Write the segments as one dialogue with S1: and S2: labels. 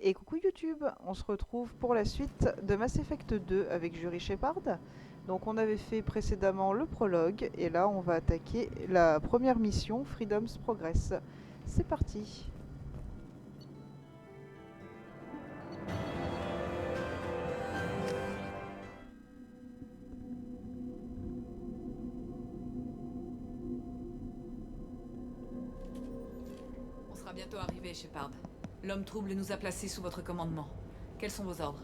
S1: Et coucou YouTube, on se retrouve pour la suite de Mass Effect 2 avec Jury Shepard. Donc on avait fait précédemment le prologue et là on va attaquer la première mission, Freedom's Progress. C'est parti.
S2: On sera bientôt arrivé, Shepard. L'homme trouble nous a placés sous votre commandement. Quels sont vos ordres?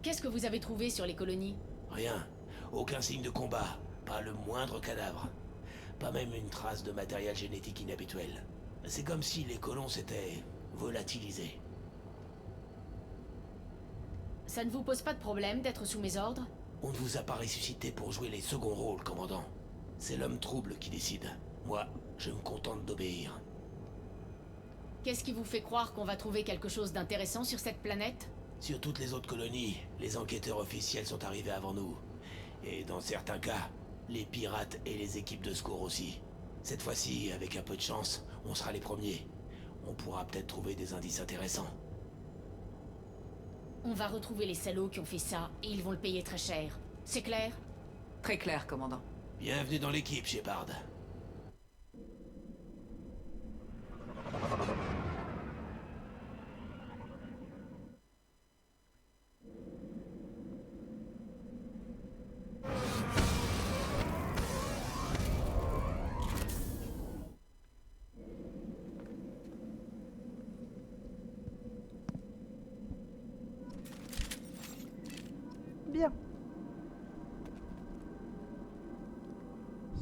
S3: Qu'est-ce que vous avez trouvé sur les colonies?
S4: Rien. Aucun signe de combat. Pas le moindre cadavre. Pas même une trace de matériel génétique inhabituel. C'est comme si les colons s'étaient volatilisés.
S3: Ça ne vous pose pas de problème d'être sous mes ordres?
S4: On ne vous a pas ressuscité pour jouer les seconds rôles, commandant. C'est l'homme trouble qui décide. Moi, je me contente d'obéir.
S3: Qu'est-ce qui vous fait croire qu'on va trouver quelque chose d'intéressant sur cette planète?
S4: Sur toutes les autres colonies, les enquêteurs officiels sont arrivés avant nous. Et dans certains cas, les pirates et les équipes de secours aussi. Cette fois-ci, avec un peu de chance, on sera les premiers. On pourra peut-être trouver des indices intéressants.
S3: On va retrouver les salauds qui ont fait ça, et ils vont le payer très cher. C'est clair?
S2: Très clair, commandant.
S4: Bienvenue dans l'équipe, Shepard.
S1: Bien.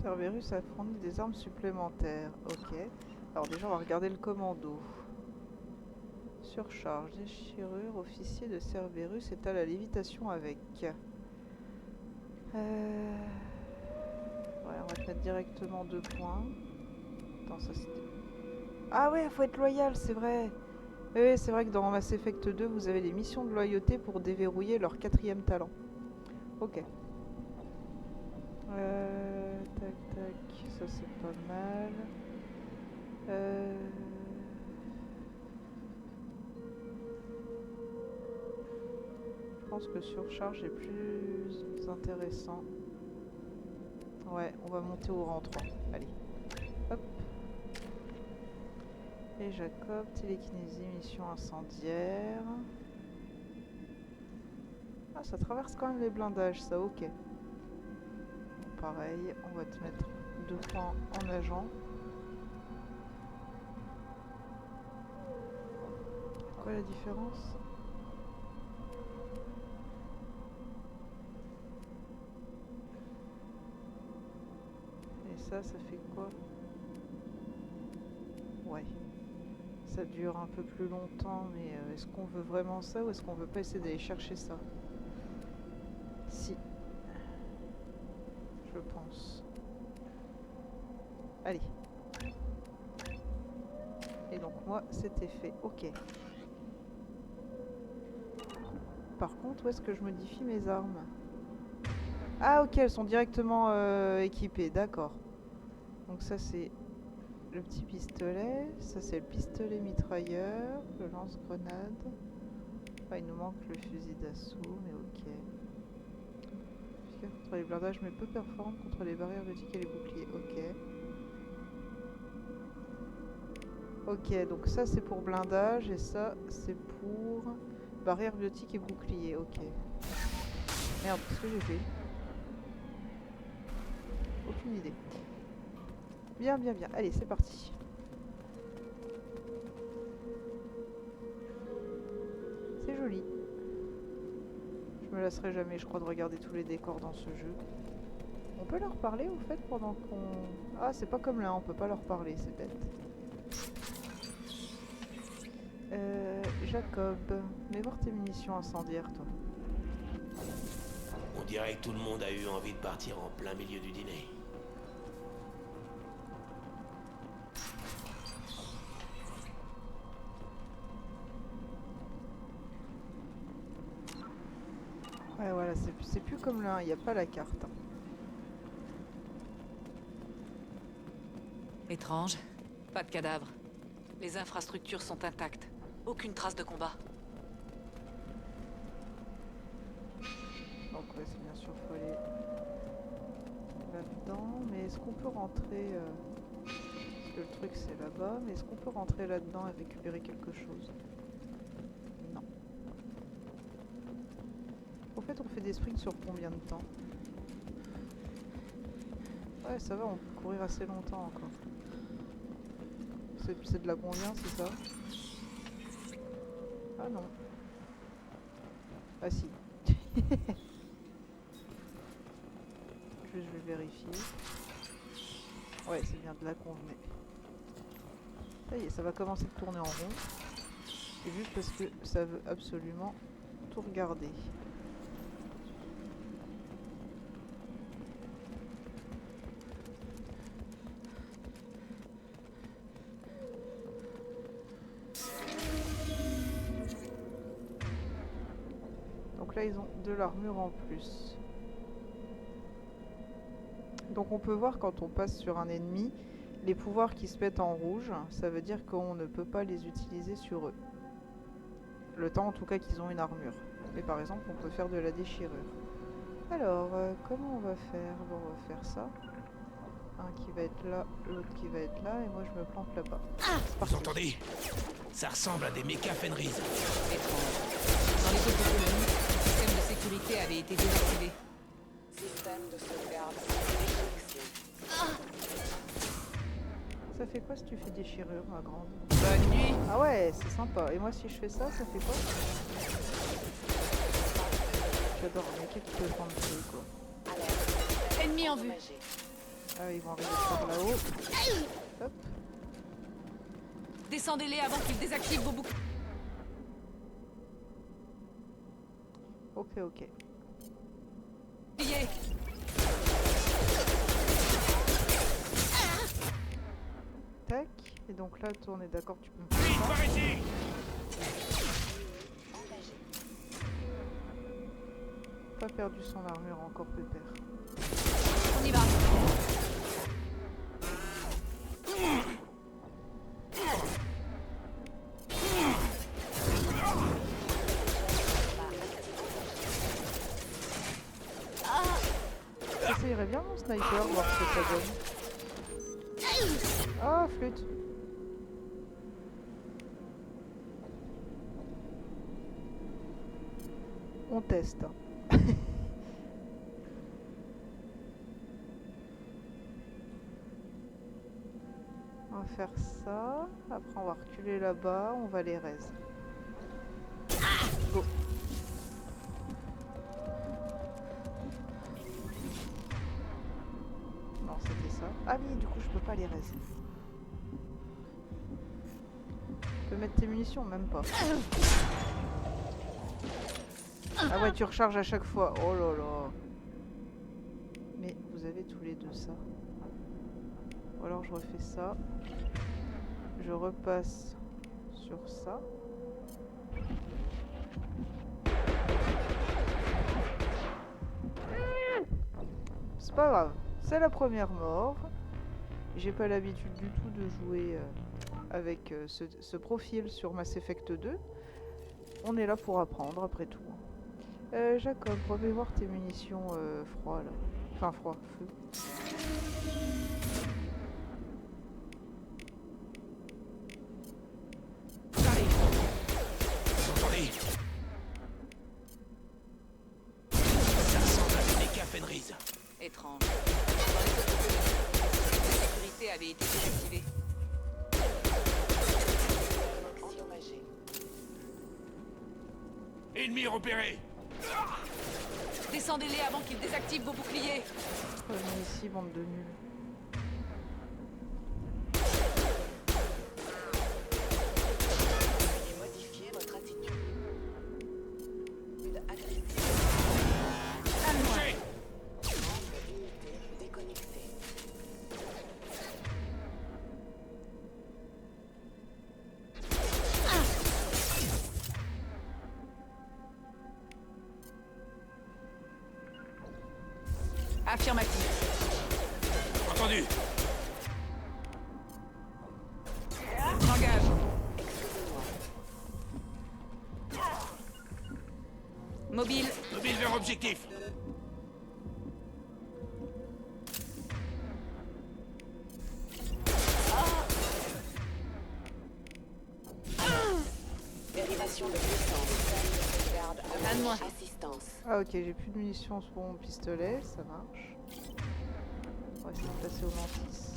S1: Cerberus a fourni des armes supplémentaires. Ok. Alors déjà on va regarder le commando. Surcharge, déchirure, officier de Cerberus est à la lévitation avec. Ouais, on va te mettre directement 2 points. Attends, ça c'était... Ah ouais, faut être loyal, c'est vrai. Oui, c'est vrai que dans Mass Effect 2, vous avez des missions de loyauté pour déverrouiller leur 4e talent. Ok. Tac, tac, ça c'est pas mal. Je pense que surcharge est plus intéressant. Ouais, on va monter au rang 3. Allez. Hop. Et Jacob, télékinésie, mission incendiaire. Ah, ça traverse quand même les blindages, ça, ok. Bon, pareil, on va te mettre 2 points en agent. Quoi la différence? Et ça fait quoi? Ouais. Ça dure un peu plus longtemps, mais est-ce qu'on veut vraiment ça ou est-ce qu'on veut pas essayer d'aller chercher ça? Si. Je pense. Allez. Et donc moi, c'était fait. Ok. Par contre, où est-ce que je modifie mes armes? Ah ok, elles sont directement équipées, d'accord. Donc ça c'est le petit pistolet, ça c'est le pistolet mitrailleur, le lance-grenade. Ah, il nous manque le fusil d'assaut, mais ok. Efficace contre les blindages, mais peu performant contre les barrières biotiques et les boucliers, ok. Ok, donc ça c'est pour blindage et ça c'est pour barrière biotique et bouclier, ok. Merde, qu'est-ce que j'ai fait? Aucune idée. Bien, bien, bien. Allez, c'est parti. C'est joli. Je me lasserai jamais, je crois, de regarder tous les décors dans ce jeu. On peut leur parler, au fait, pendant qu'on... Ah, c'est pas comme là, on peut pas leur parler, c'est bête. Jacob, mets voir tes munitions incendiaires, toi.
S4: On dirait que tout le monde a eu envie de partir en plein milieu du dîner.
S1: Ouais, voilà, c'est plus comme là, il n'y a pas la carte.
S2: Étrange. Pas de cadavre. Les infrastructures sont intactes. Aucune trace de combat.
S1: Donc ouais, c'est bien sûr, faut aller là-dedans. Mais est-ce qu'on peut rentrer parce que le truc c'est là-bas, mais est-ce qu'on peut rentrer là-dedans et récupérer quelque chose? Non. En fait, on fait des sprints sur combien de temps? Ouais, ça va, on peut courir assez longtemps encore. C'est de la combien, c'est ça? Ah non. Ah si. Je vais vérifier. Ouais, c'est bien de là qu'on venait. Ça y est, ça va commencer de tourner en rond. C'est juste parce que ça veut absolument tout regarder. Donc là, ils ont de l'armure en plus. Donc on peut voir quand on passe sur un ennemi, les pouvoirs qui se mettent en rouge, ça veut dire qu'on ne peut pas les utiliser sur eux. Le temps en tout cas qu'ils ont une armure. Mais par exemple, on peut faire de la déchirure. Alors, comment on va faire? Bon, on va faire ça. Un qui va être là, l'autre qui va être là, et moi je me plante là-bas.
S4: Vous entendez? Ça ressemble à des méca Fenris.
S2: Étrange. Dans les autres colonies, le système de sécurité avait été désactivé.
S5: Système de sauvegarde.
S1: Ça fait quoi si tu fais déchirure, ma grande?
S2: Bonne nuit.
S1: Ah ouais, c'est sympa. Et moi si je fais ça, ça fait quoi? J'adore, mais quel qui peut prendre le truc, quoi.
S2: Ennemi en vue.
S1: Ah, ils vont arriver par là-haut. Hop.
S2: Descendez-les avant qu'ils désactivent vos boucles.
S1: Ok, ok.
S2: Billets.
S1: Tac. Et donc là, toi, on est d'accord, tu peux me faire
S4: Vite,
S1: ça.
S4: par ici!
S1: Pas perdu son armure encore, pépère.
S2: On y va.
S1: Ça irait bien mon sniper, voir ce que ça donne. Ah, flûte. On teste. On va faire ça. Après, on va reculer là-bas. On va les raise. Go. Non, c'était ça. Ah oui, du coup, je peux pas les raise. Tu peux mettre tes munitions, même pas. Ah ouais, tu recharges à chaque fois. Oh là là. Mais vous avez tous les deux ça. Ou alors je refais ça. Je repasse sur ça. C'est pas grave. C'est la première mort. J'ai pas l'habitude du tout de jouer avec ce profil sur Mass Effect 2. On est là pour apprendre après tout. Jacob, reviens voir tes munitions froid là. Enfin froid, feu.
S4: Allez! Vous entendez? Ça ressemble à des méca Fenris.
S2: Étrange. Dans les autres colonies, le système de sécurité avait été désactivé.
S5: Endommagé.
S4: Ennemi repéré!
S2: Descendez-les avant qu'ils désactivent vos boucliers.
S1: Revenez ici, bande de nuls.
S5: Et modifier votre attitude. Une agressive.
S4: Touché!
S5: Membre unité déconnecté.
S2: Affirmatif.
S4: Entendu!
S2: J'engage. Mobile.
S4: Mobile vers objectif.
S5: Dérivation de puissance. Système de sauvegarde
S2: Calme-moi.
S5: entamé. Assistance.
S1: Ah ok, j'ai plus de munitions sur mon pistolet, ça marche. On va essayer de passer au mantis.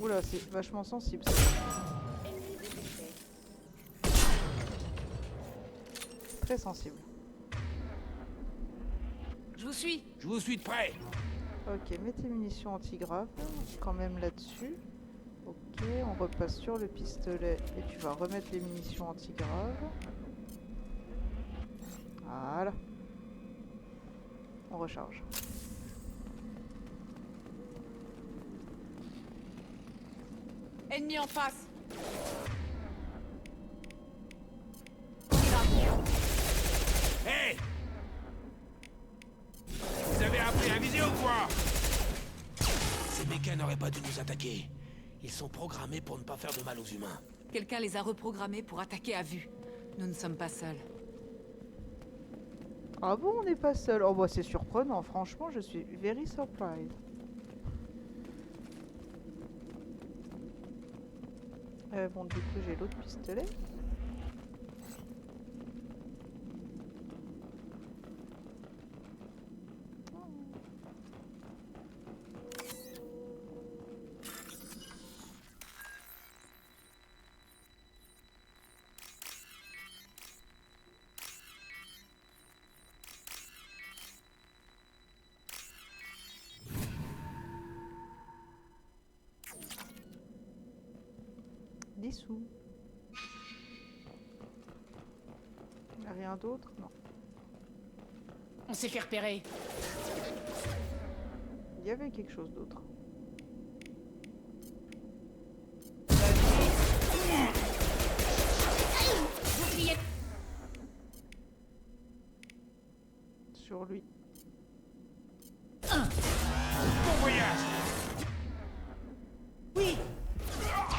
S1: Oula, c'est vachement sensible ça.
S5: Ennemi détecté.
S1: Très sensible.
S2: Je vous suis.
S4: Je vous suis de près.
S1: Ok, mets tes munitions anti-graves quand même là-dessus. Ok, on repasse sur le pistolet et tu vas remettre les munitions anti-graves. Voilà. On recharge.
S2: Ennemi en face.
S4: Hé! Vous avez appris à viser ou quoi? Ces mécas n'auraient pas dû nous attaquer. Ils sont programmés pour ne pas faire de mal aux humains.
S2: Quelqu'un les a reprogrammés pour attaquer à vue. Nous ne sommes pas seuls.
S1: Ah bon, on n'est pas seul. Oh bah c'est surprenant, franchement, je suis very surprised. Bon, du coup, j'ai l'autre pistolet. Dissous. Y'a rien d'autre? Non.
S3: On s'est fait repérer.
S1: Il y avait quelque chose d'autre.
S3: Bouclier.
S1: Sur lui.
S4: Bon voyage!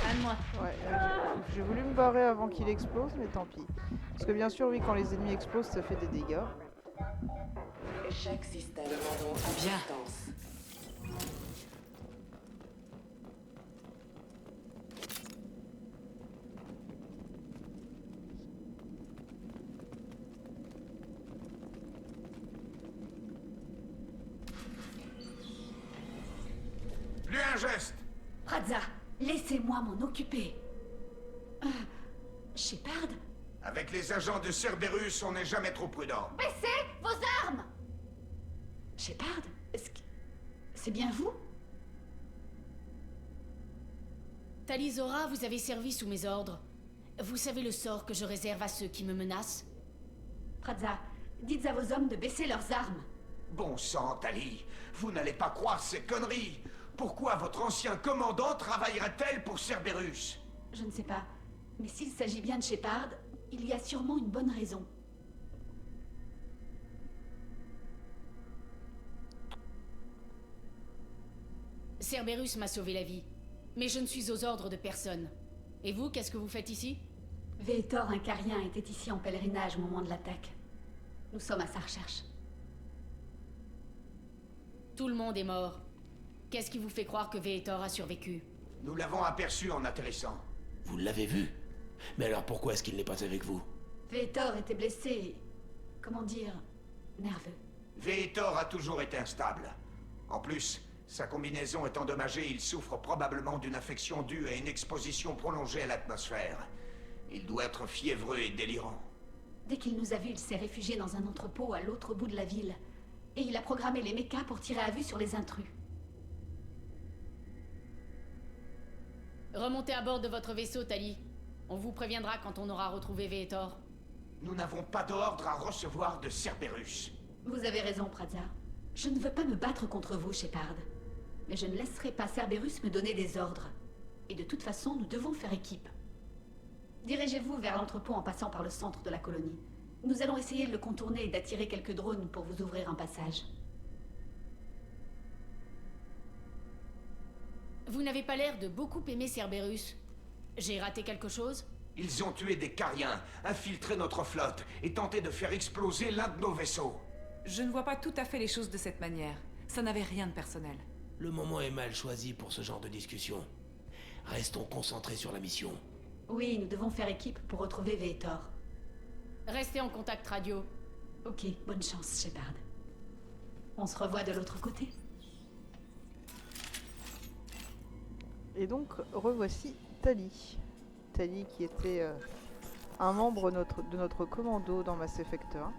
S2: Calme-moi.
S1: Ouais, j'ai voulu me barrer avant qu'il explose, mais tant pis. Parce que bien sûr, oui, quand les ennemis explosent, ça fait des dégâts.
S5: Échec système. Demandons
S2: Bien.
S5: assistance.
S6: Plus un geste.
S7: Radza, laissez-moi m'en occuper. Shepard?
S6: Avec les agents de Cerberus, on n'est jamais trop prudent.
S7: Baissez vos armes! Shepard, c'est bien vous?
S3: Talizora, vous avez servi sous mes ordres. Vous savez le sort que je réserve à ceux qui me menacent?
S7: Radza, dites à vos hommes de baisser leurs armes.
S6: Bon sang, Tali, vous n'allez pas croire ces conneries. Pourquoi votre ancien commandant travaillerait-elle pour Cerberus?
S7: Je ne sais pas, mais s'il s'agit bien de Shepard, il y a sûrement une bonne raison.
S3: Cerberus m'a sauvé la vie. Mais je ne suis aux ordres de personne. Et vous, qu'est-ce que vous faites ici?
S7: Vetor, un carien, était ici en pèlerinage au moment de l'attaque. Nous sommes à sa recherche.
S3: Tout le monde est mort. Qu'est-ce qui vous fait croire que Vetor a survécu?
S6: Nous l'avons aperçu en atterrissant.
S4: Vous l'avez vu? Mais alors pourquoi est-ce qu'il n'est pas avec vous?
S7: Vetor était blessé et... comment dire... nerveux.
S6: Vetor a toujours été instable. En plus, sa combinaison est endommagée et il souffre probablement d'une infection due à une exposition prolongée à l'atmosphère. Il doit être fiévreux et délirant.
S7: Dès qu'il nous a vus, il s'est réfugié dans un entrepôt à l'autre bout de la ville. Et il a programmé les mechas pour tirer à vue sur les intrus.
S3: Remontez à bord de votre vaisseau, Tali. On vous préviendra quand on aura retrouvé Vetor.
S6: Nous n'avons pas d'ordre à recevoir de Cerberus.
S7: Vous avez raison, Praza. Je ne veux pas me battre contre vous, Shepard. Mais je ne laisserai pas Cerberus me donner des ordres. Et de toute façon, nous devons faire équipe. Dirigez-vous vers l'entrepôt en passant par le centre de la colonie. Nous allons essayer de le contourner et d'attirer quelques drones pour vous ouvrir un passage.
S3: Vous n'avez pas l'air de beaucoup aimer Cerberus. J'ai raté quelque chose?
S6: Ils ont tué des Cariens, infiltré notre flotte et tenté de faire exploser l'un de nos vaisseaux.
S2: Je ne vois pas tout à fait les choses de cette manière. Ça n'avait rien de personnel.
S4: Le moment est mal choisi pour ce genre de discussion. Restons concentrés sur la mission.
S7: Oui, nous devons faire équipe pour retrouver Vetor.
S3: Restez en contact radio.
S7: Ok, bonne chance, Shepard. On se revoit de l'autre côté.
S1: Et donc, revoici Tali. Tali qui était un membre de notre commando dans Mass Effect 1.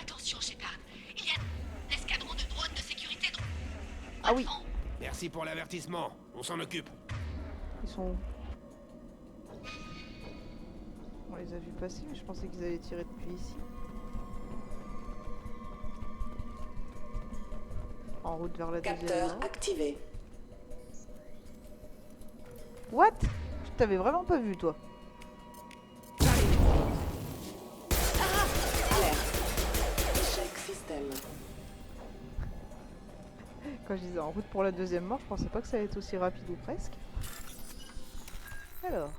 S7: Attention, Shepard. Il y a un escadron de drones de sécurité.
S1: Ah oui,
S4: Merci pour l'avertissement. On s'en occupe.
S1: ils sont où? On les a vus passer, mais je pensais qu'ils allaient tirer depuis ici. En route vers la deuxième
S5: Capteur
S1: zone.
S5: activé.
S1: What? Je t'avais vraiment pas vu, toi.
S5: Alerte. Échec système.
S1: Quand je disais en route pour la deuxième mort, je pensais pas que ça allait être aussi rapide ou presque. Alors.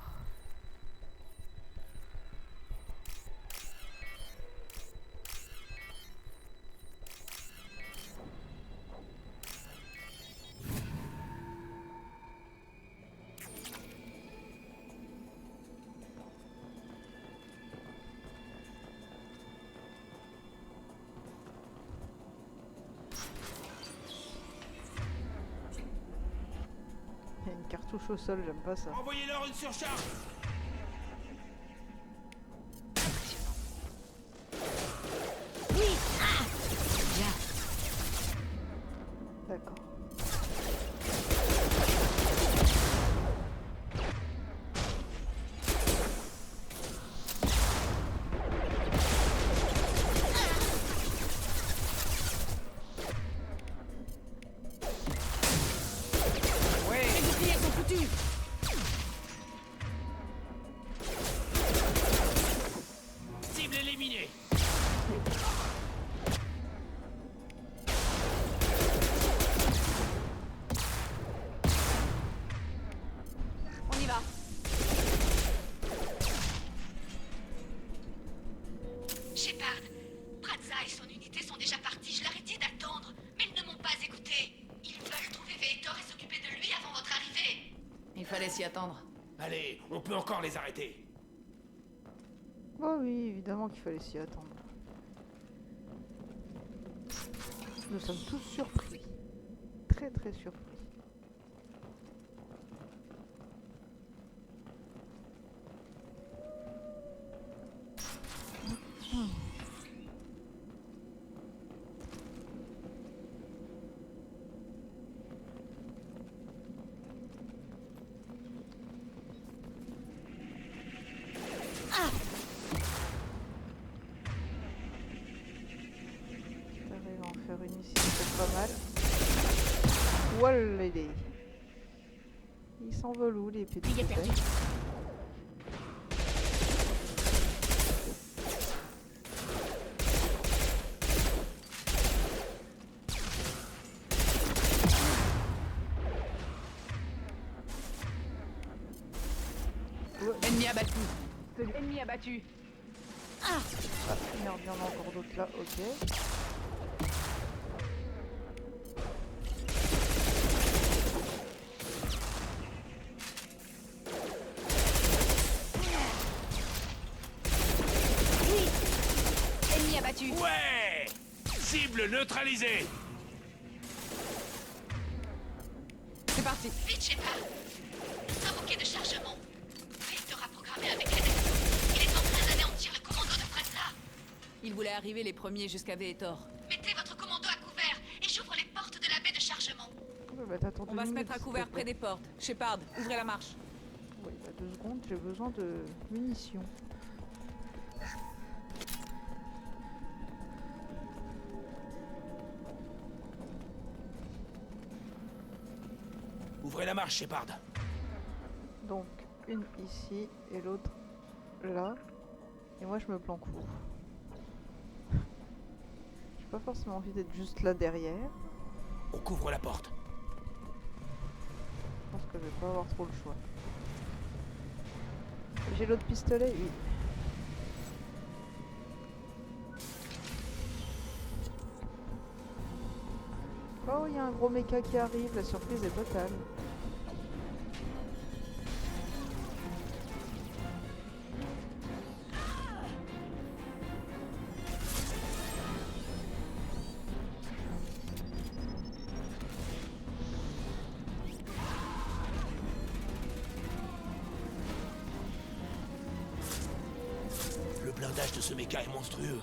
S1: Il y a une cartouche au sol, j'aime pas ça.
S4: Envoyez-leur une surcharge.
S1: D'accord.
S3: Les boucliers sont foutus!
S4: Cible éliminée.
S2: On y va.
S7: Shepard, Brazza et son unité sont déjà partis. Je leur ai dit d'attendre, mais ils ne m'ont pas écouté. Ils veulent trouver Vetor et s'occuper de lui avant votre arrivée.
S2: Il fallait s'y attendre.
S4: Allez, on peut encore les arrêter.
S1: Oh oui, évidemment qu'il fallait s'y attendre. Nous sommes tous surpris. Très très surpris. J'arrive à en faire une ici, c'est pas mal. Voilà. Ils s'envolent où les petits
S3: Il est perdu.
S1: bêtes?
S2: Ennemi abattu. Ennemi abattu.
S1: Ah merde, il y en a encore d'autres là, ok.
S2: Ennemi abattu.
S4: Ouais. Cible neutralisée.
S2: C'est parti.
S7: Vite, Shepard. Un bouquet de chargement. Vetor a programmé avec Hades. Il est en train d'anéantir le commando de Brazza.
S2: Ils voulaient arriver les premiers jusqu'à Vetor.
S7: Mettez votre commando à couvert et j'ouvre les portes de la baie de chargement.
S1: Ouais, bah, t'attends
S2: On
S1: deux
S2: va se
S1: minutes,
S2: mettre à
S1: s'il te
S2: couvert
S1: plaît.
S2: près des portes. Shepard, ouvrez la marche.
S1: Oui, bah 2 secondes, j'ai besoin de munitions.
S4: Ouvrez la marche, Shepard.
S1: Donc, une ici et l'autre là. Et moi, je me planque où? J'ai pas forcément envie d'être juste là derrière.
S4: On couvre la porte.
S1: que je vais pas avoir trop le choix. J'ai l'autre pistolet, oui. Oh, il y a un gros méca qui arrive, la surprise est totale.
S4: Le blindage de ce méca est monstrueux.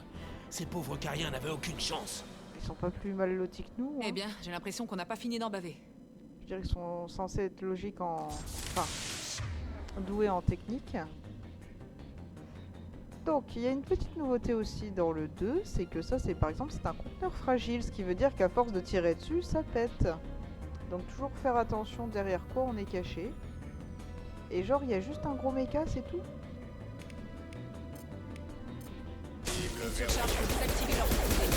S4: Ces pauvres cariens n'avaient aucune chance.
S1: Ils sont pas plus mal lotis que nous.
S2: Eh
S1: Hein.
S2: bien, j'ai l'impression qu'on n'a pas fini d'en baver.
S1: Je dirais qu'ils sont censés être logiques en... Enfin, doués en technique. Donc, il y a une petite nouveauté aussi dans le 2, c'est que ça, c'est par exemple, c'est un conteneur fragile, ce qui veut dire qu'à force de tirer dessus, ça pète. Donc, toujours faire attention derrière quoi on est caché. Et genre, il y a juste un gros méca, c'est tout.
S2: Surcharge pour désactiver leur bouclier.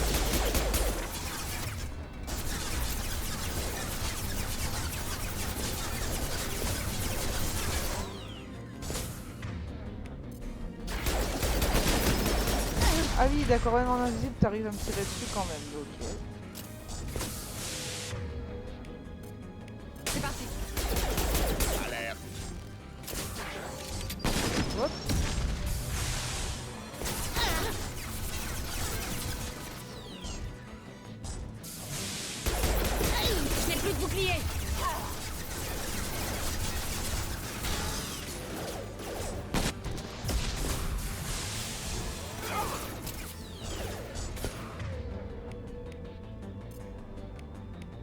S1: Ah oui, d'accord, même en invisible, t'arrives à me tirer dessus quand même, ok.
S2: C'est parti.
S8: Alerte.
S1: Hop.
S3: Je n'ai plus de bouclier.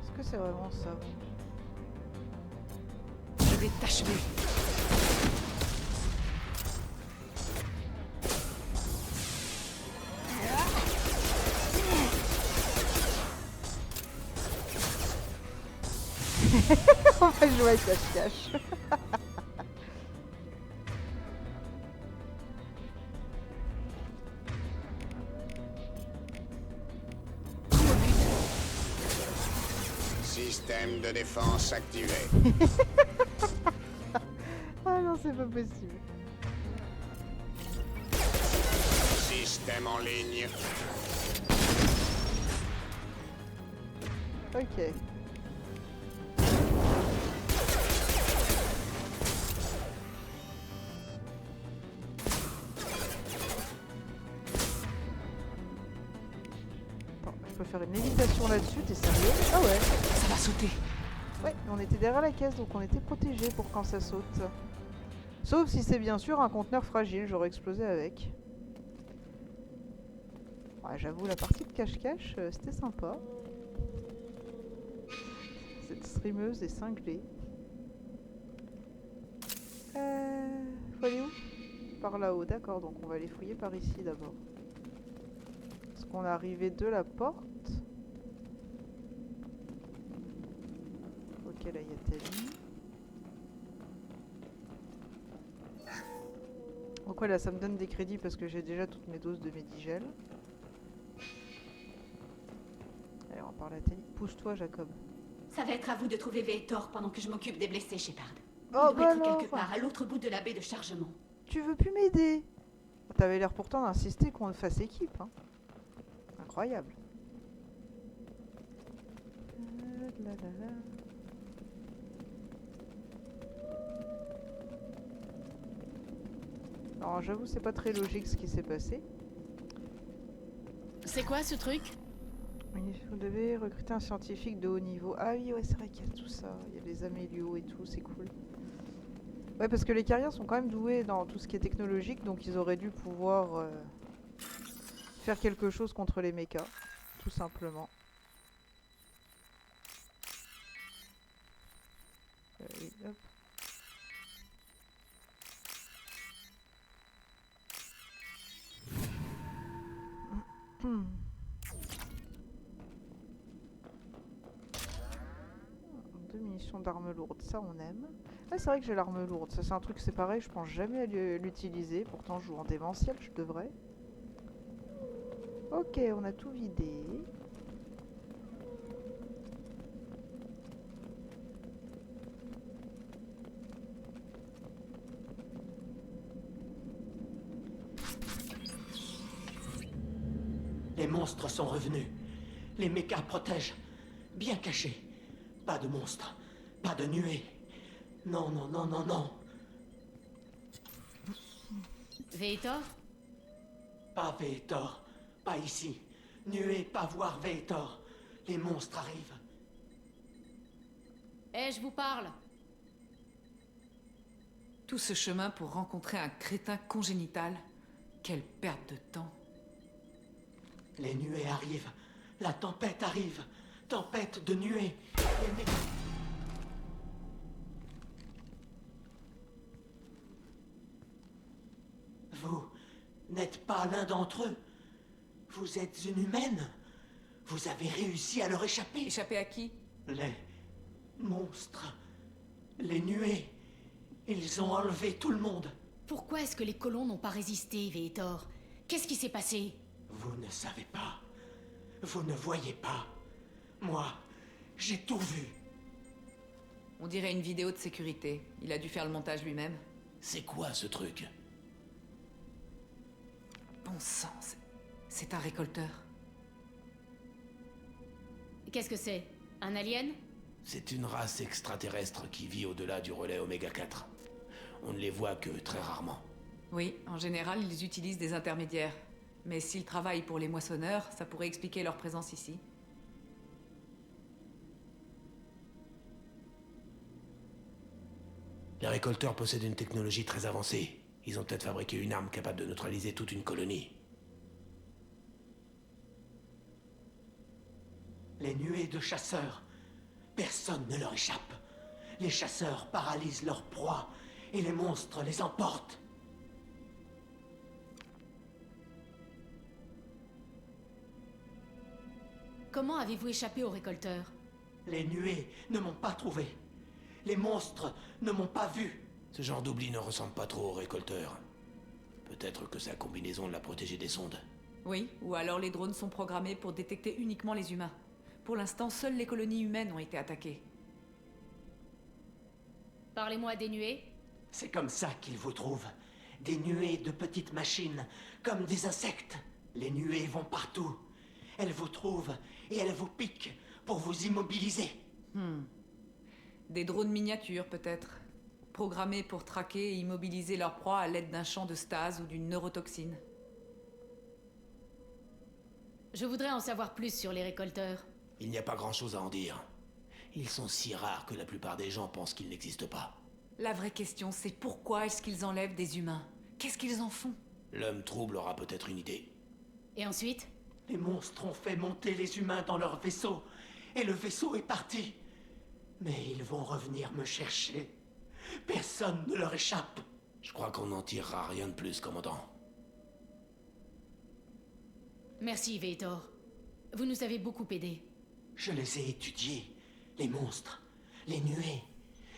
S1: Est-ce que c'est vraiment ça?
S2: Je vais t'achever.
S1: On va jouer à cache-cache.
S8: Système de défense activé.
S1: Ah non, c'est pas possible.
S8: Système en ligne.
S1: Ok. Attends, je peux faire une lévitation là-dessus, t'es sérieux? Ah ouais.
S2: Ça va sauter.
S1: Ouais, on était derrière la caisse, donc on était protégé pour quand ça saute. Sauf si c'est bien sûr un conteneur fragile, j'aurais explosé avec. Ouais, j'avoue, la partie de cache-cache, c'était sympa. Cette streameuse est cinglée. Faut aller où? Par là-haut, d'accord, donc on va aller fouiller par ici d'abord. Est-ce qu'on est arrivé de la porte? Ok, là il y a Tali. Donc ouais, là ça me donne des crédits parce que j'ai déjà toutes mes doses de Medigel. Allez, on va parler à Tali. Pousse-toi, Jacob.
S7: Ça va être à vous de trouver Vetor pendant que je m'occupe des blessés, Shepard.
S1: Oh,
S7: Il doit
S1: bah
S7: être
S1: alors.
S7: quelque part à l'autre bout de la baie de chargement.
S1: Tu veux plus m'aider? T'avais l'air pourtant d'insister qu'on fasse équipe, hein. Incroyable. Là, là, là. Alors j'avoue c'est pas très logique ce qui s'est passé.
S3: C'est quoi ce truc?
S1: Vous devez recruter un scientifique de haut niveau. Ah oui ouais c'est vrai qu'il y a tout ça. Il y a les amélios et tout, c'est cool. Ouais parce que les carrières sont quand même doués dans tout ce qui est technologique, donc ils auraient dû pouvoir faire quelque chose contre les mechas, tout simplement. Oui, hop. Deux munitions d'armes lourdes, ça on aime. Ah c'est vrai que j'ai l'arme lourde, ça c'est un truc c'est pareil, je pense jamais à l'utiliser, pourtant je joue en démentiel, je devrais. Ok, on a tout vidé.
S9: monstres sont revenus. Les mechas protègent. Bien cachés. Pas de monstres. Pas de nuées. Non, non, non, non, non.
S3: Vetor?
S9: Pas Vetor. Pas ici. Nuée, pas voir Vetor. Les monstres arrivent.
S3: Eh, je vous parle.
S2: Tout ce chemin pour rencontrer un crétin congénital. Quelle perte de temps.
S9: Les nuées arrivent. La tempête arrive. Tempête de nuées. Vous n'êtes pas l'un d'entre eux. Vous êtes une humaine. Vous avez réussi à leur échapper.
S2: Échapper à qui?
S9: Les monstres. Les nuées. Ils ont enlevé tout le monde.
S3: Pourquoi est-ce que les colons n'ont pas résisté, Vetor? Qu'est-ce qui s'est passé?
S9: Vous ne savez pas. Vous ne voyez pas. Moi, j'ai tout vu.
S2: On dirait une vidéo de sécurité. Il a dû faire le montage lui-même.
S4: C'est quoi ce truc?
S2: Bon sang, c'est un récolteur.
S3: Qu'est-ce que c'est? Un alien?
S4: C'est une race extraterrestre qui vit au-delà du relais Oméga 4. On ne les voit que très rarement.
S2: Oui, en général, ils utilisent des intermédiaires. Mais s'ils travaillent pour les moissonneurs, ça pourrait expliquer leur présence ici.
S4: Les récolteurs possèdent une technologie très avancée. Ils ont peut-être fabriqué une arme capable de neutraliser toute une colonie.
S9: Les nuées de chasseurs. Personne ne leur échappe. Les chasseurs paralysent leurs proies et les monstres les emportent.
S3: Comment avez-vous échappé aux récolteurs?
S9: Les nuées ne m'ont pas trouvé. Les monstres ne m'ont pas vu.
S4: Ce genre d'oubli ne ressemble pas trop aux récolteurs. Peut-être que sa combinaison l'a protégé des sondes.
S2: Oui, ou alors les drones sont programmés pour détecter uniquement les humains. Pour l'instant, seules les colonies humaines ont été attaquées.
S3: Parlez-moi des nuées.
S9: C'est comme ça qu'ils vous trouvent. Des nuées de petites machines, comme des insectes. Les nuées vont partout. Elles vous trouvent et elles vous piquent pour vous immobiliser.
S2: Des drones miniatures, peut-être. Programmés pour traquer et immobiliser leur proie à l'aide d'un champ de stase ou d'une neurotoxine.
S3: Je voudrais en savoir plus sur les récolteurs.
S4: Il n'y a pas grand-chose à en dire. Ils sont si rares que la plupart des gens pensent qu'ils n'existent pas.
S2: La vraie question, c'est pourquoi est-ce qu'ils enlèvent des humains? Qu'est-ce qu'ils en font?
S4: L'homme trouble aura peut-être une idée.
S3: Et ensuite?
S9: Les monstres ont fait monter les humains dans leur vaisseau. Et le vaisseau est parti. Mais ils vont revenir me chercher. Personne ne leur échappe.
S4: Je crois qu'on n'en tirera rien de plus, commandant.
S3: Merci, Vetor. Vous nous avez beaucoup aidés.
S9: Je les ai étudiés. Les monstres. Les nuées.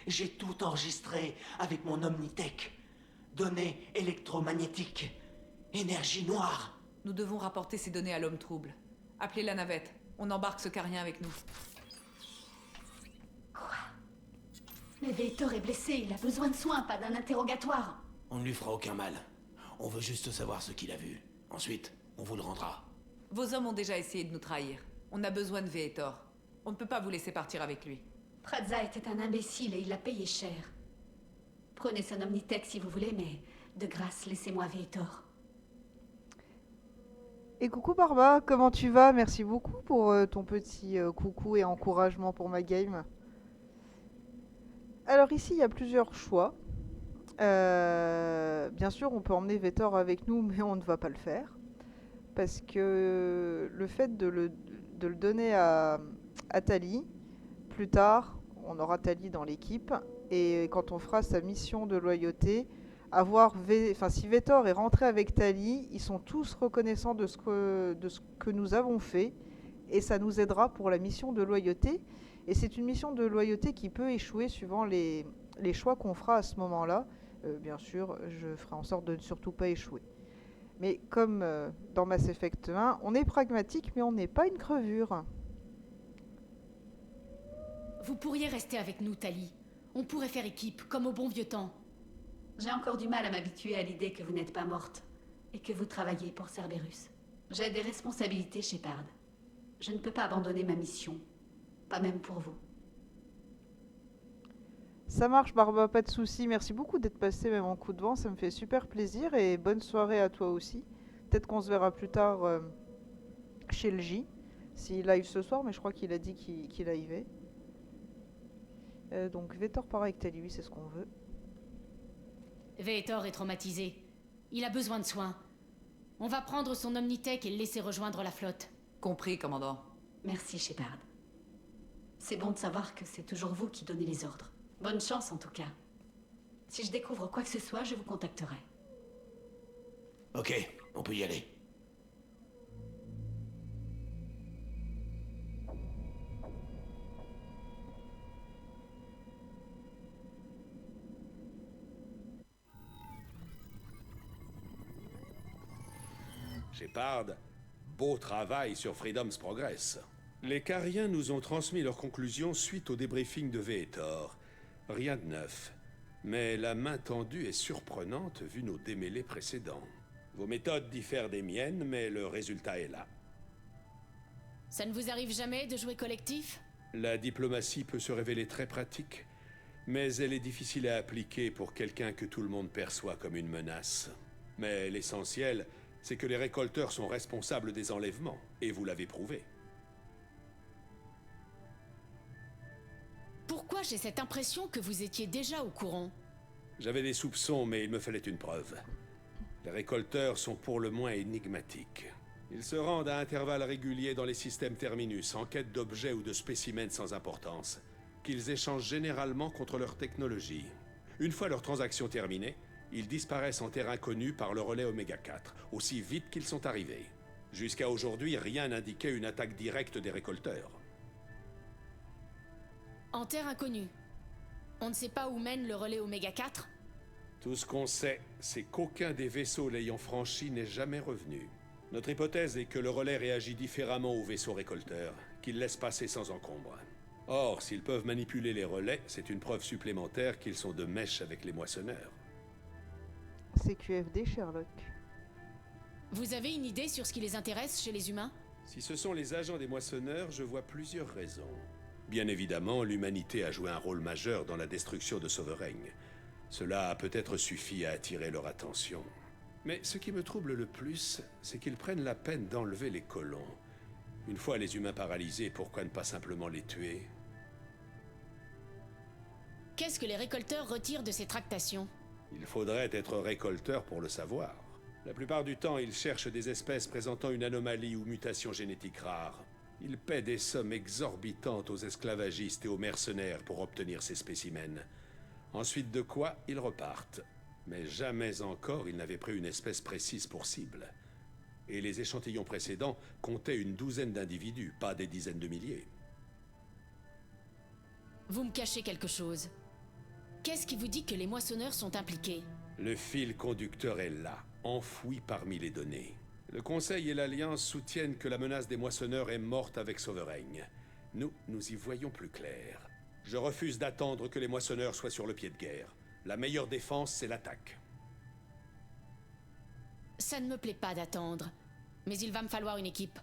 S9: J'ai tout enregistré avec mon Omnitech. Données électromagnétiques. Énergie noire.
S2: Nous devons rapporter ces données à l'homme trouble. Appelez la navette. On embarque ce carien avec nous.
S7: Mais Vetor est blessé, il a besoin de soins, pas d'un interrogatoire.
S4: On ne lui fera aucun mal. On veut juste savoir ce qu'il a vu. Ensuite, on vous le rendra.
S2: Vos hommes ont déjà essayé de nous trahir. On a besoin de Vetor. On ne peut pas vous laisser partir avec lui.
S7: Pradza était un imbécile et il l'a payé cher. Prenez son Omnitech si vous voulez, mais de grâce, laissez-moi Vetor.
S1: Et coucou Barba, comment tu vas? Merci beaucoup pour ton petit coucou et encouragement pour ma game. Alors ici, il y a plusieurs choix. Bien sûr, on peut emmener Vetor avec nous, mais on ne va pas le faire. Parce que le fait de le donner à Tali, plus tard, on aura Tali dans l'équipe. Et quand on fera sa mission de loyauté, si Vetor est rentré avec Tali, ils sont tous reconnaissants de ce que nous avons fait. Et ça nous aidera pour la mission de loyauté. Et c'est une mission de loyauté qui peut échouer suivant les choix qu'on fera à ce moment-là. Bien sûr, je ferai en sorte de ne surtout pas échouer. Mais comme dans Mass Effect 1, on est pragmatique, mais on n'est pas une crevure.
S3: Vous pourriez rester avec nous, Tali. On pourrait faire équipe, comme au bon vieux temps.
S7: J'ai encore du mal à m'habituer à l'idée que vous n'êtes pas morte et que vous travaillez pour Cerberus. J'ai des responsabilités, Shepard. Je ne peux pas abandonner ma mission. Pas même pour vous.
S1: Ça marche, Barba, pas de soucis. Merci beaucoup d'être passé même en coup de vent, ça me fait super plaisir et bonne soirée à toi aussi. Peut-être qu'on se verra plus tard chez le J, s'il live ce soir, mais je crois qu'il a dit qu'il livait. Donc Vetor part avec Tali, c'est ce qu'on veut.
S3: Vetor est traumatisé. Il a besoin de soins. On va prendre son Omnitech et le laisser rejoindre la flotte.
S2: Compris, commandant.
S7: Merci, Shepard. C'est bon de savoir que c'est toujours vous qui donnez les ordres. Bonne chance en tout cas. Si je découvre quoi que ce soit, je vous contacterai.
S4: Ok, on peut y aller.
S10: Shepard, beau travail sur Freedom's Progress. Les Cariens nous ont transmis leurs conclusions suite au débriefing de Vetor. Rien de neuf. Mais la main tendue est surprenante vu nos démêlés précédents. Vos méthodes diffèrent des miennes, mais le résultat est là.
S3: Ça ne vous arrive jamais de jouer collectif?
S10: La diplomatie peut se révéler très pratique, mais elle est difficile à appliquer pour quelqu'un que tout le monde perçoit comme une menace. Mais l'essentiel, c'est que les récolteurs sont responsables des enlèvements, et vous l'avez prouvé.
S3: Pourquoi j'ai cette impression que vous étiez déjà au courant?
S10: J'avais des soupçons, mais il me fallait une preuve. Les récolteurs sont pour le moins énigmatiques. Ils se rendent à intervalles réguliers dans les systèmes terminus, en quête d'objets ou de spécimens sans importance, qu'ils échangent généralement contre leur technologie. Une fois leur transaction terminée, ils disparaissent en terre inconnue par le relais Oméga 4, aussi vite qu'ils sont arrivés. Jusqu'à aujourd'hui, rien n'indiquait une attaque directe des récolteurs.
S3: En terre inconnue. On ne sait pas où mène le relais Oméga 4?
S10: Tout ce qu'on sait, c'est qu'aucun des vaisseaux l'ayant franchi n'est jamais revenu. Notre hypothèse est que le relais réagit différemment aux vaisseaux récolteurs, qu'il laisse passer sans encombre. Or, s'ils peuvent manipuler les relais, c'est une preuve supplémentaire qu'ils sont de mèche avec les moissonneurs.
S1: C'est QFD, Sherlock.
S3: Vous avez une idée sur ce qui les intéresse chez les humains?
S10: Si ce sont les agents des moissonneurs, je vois plusieurs raisons. Bien évidemment, l'humanité a joué un rôle majeur dans la destruction de Sovereign. Cela a peut-être suffi à attirer leur attention. Mais ce qui me trouble le plus, c'est qu'ils prennent la peine d'enlever les colons. Une fois les humains paralysés, pourquoi ne pas simplement les tuer?
S3: Qu'est-ce que les récolteurs retirent de ces tractations?
S10: Il faudrait être récolteur pour le savoir. La plupart du temps, ils cherchent des espèces présentant une anomalie ou mutation génétique rare. Ils paient des sommes exorbitantes aux esclavagistes et aux mercenaires pour obtenir ces spécimens. Ensuite de quoi, ils repartent. Mais jamais encore ils n'avaient pris une espèce précise pour cible. Et les échantillons précédents comptaient une douzaine d'individus, pas des dizaines de milliers.
S3: Vous me cachez quelque chose. Qu'est-ce qui vous dit que les moissonneurs sont impliqués?
S10: Le fil conducteur est là, enfoui parmi les données. Le Conseil et l'Alliance soutiennent que la menace des moissonneurs est morte avec Sovereign. Nous y voyons plus clair. Je refuse d'attendre que les moissonneurs soient sur le pied de guerre. La meilleure défense, c'est l'attaque.
S3: Ça ne me plaît pas d'attendre. Mais il va me falloir une équipe.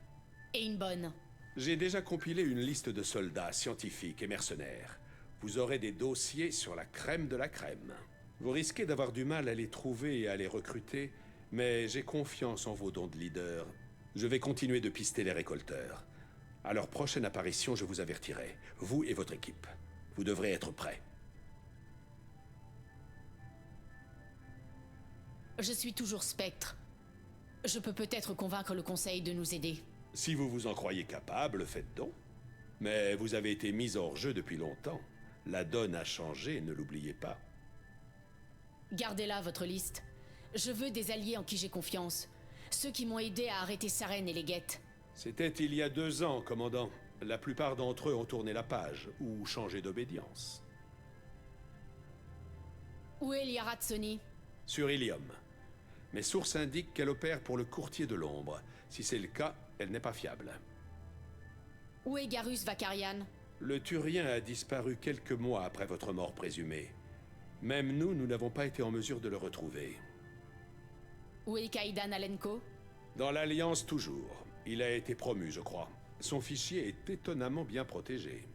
S3: Et une bonne.
S10: J'ai déjà compilé une liste de soldats, scientifiques et mercenaires. Vous aurez des dossiers sur la crème de la crème. Vous risquez d'avoir du mal à les trouver et à les recruter, mais j'ai confiance en vos dons de leader. Je vais continuer de pister les récolteurs. À leur prochaine apparition, je vous avertirai, vous et votre équipe. Vous devrez être prêts.
S3: Je suis toujours Spectre. Je peux peut-être convaincre le Conseil de nous aider.
S10: Si vous vous en croyez capable, faites donc. Mais vous avez été mis hors jeu depuis longtemps. La donne a changé, ne l'oubliez pas.
S3: Gardez-la, votre liste. Je veux des alliés en qui j'ai confiance. Ceux qui m'ont aidé à arrêter Saren et les Geth.
S10: C'était il y a 2 ans, commandant. La plupart d'entre eux ont tourné la page, ou changé d'obédience.
S3: Où est Liara Tsoni?
S10: Sur Ilium. Mes sources indiquent qu'elle opère pour le courtier de l'ombre. Si c'est le cas, elle n'est pas fiable.
S3: Où est Garus Vakarian?
S10: Le Turien a disparu quelques mois après votre mort présumée. Même nous n'avons pas été en mesure de le retrouver.
S3: Où est Kaidan Alenko?
S10: Dans l'Alliance, toujours. Il a été promu, je crois. Son fichier est étonnamment bien protégé.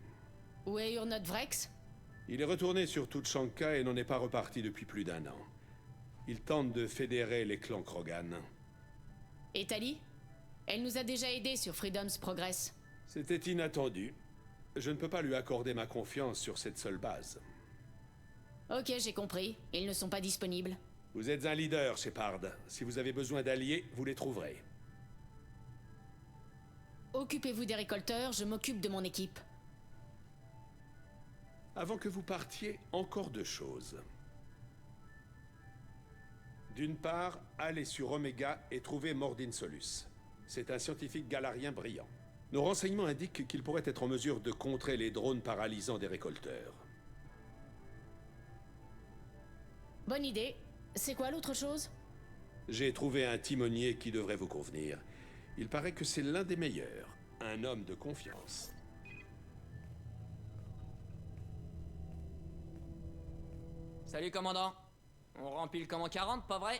S3: Où est Urnot Vrex?
S10: Il est retourné sur Tuchanka et n'en est pas reparti depuis plus d'1 an. Il tente de fédérer les clans Krogan.
S3: Et Tali? Elle nous a déjà aidés sur Freedom's Progress.
S10: C'était inattendu. Je ne peux pas lui accorder ma confiance sur cette seule base.
S3: Ok, j'ai compris. Ils ne sont pas disponibles.
S10: Vous êtes un leader, Shepard. Si vous avez besoin d'alliés, vous les trouverez.
S3: Occupez-vous des récolteurs, je m'occupe de mon équipe.
S10: Avant que vous partiez, encore 2 choses. D'une part, allez sur Omega et trouvez Mordin Solus. C'est un scientifique galarien brillant. Nos renseignements indiquent qu'il pourrait être en mesure de contrer les drones paralysants des récolteurs.
S3: Bonne idée. C'est quoi l'autre chose?
S10: J'ai trouvé un timonier qui devrait vous convenir. Il paraît que c'est l'un des meilleurs. Un homme de confiance.
S11: Salut, commandant. On remplit comme en 40, pas vrai?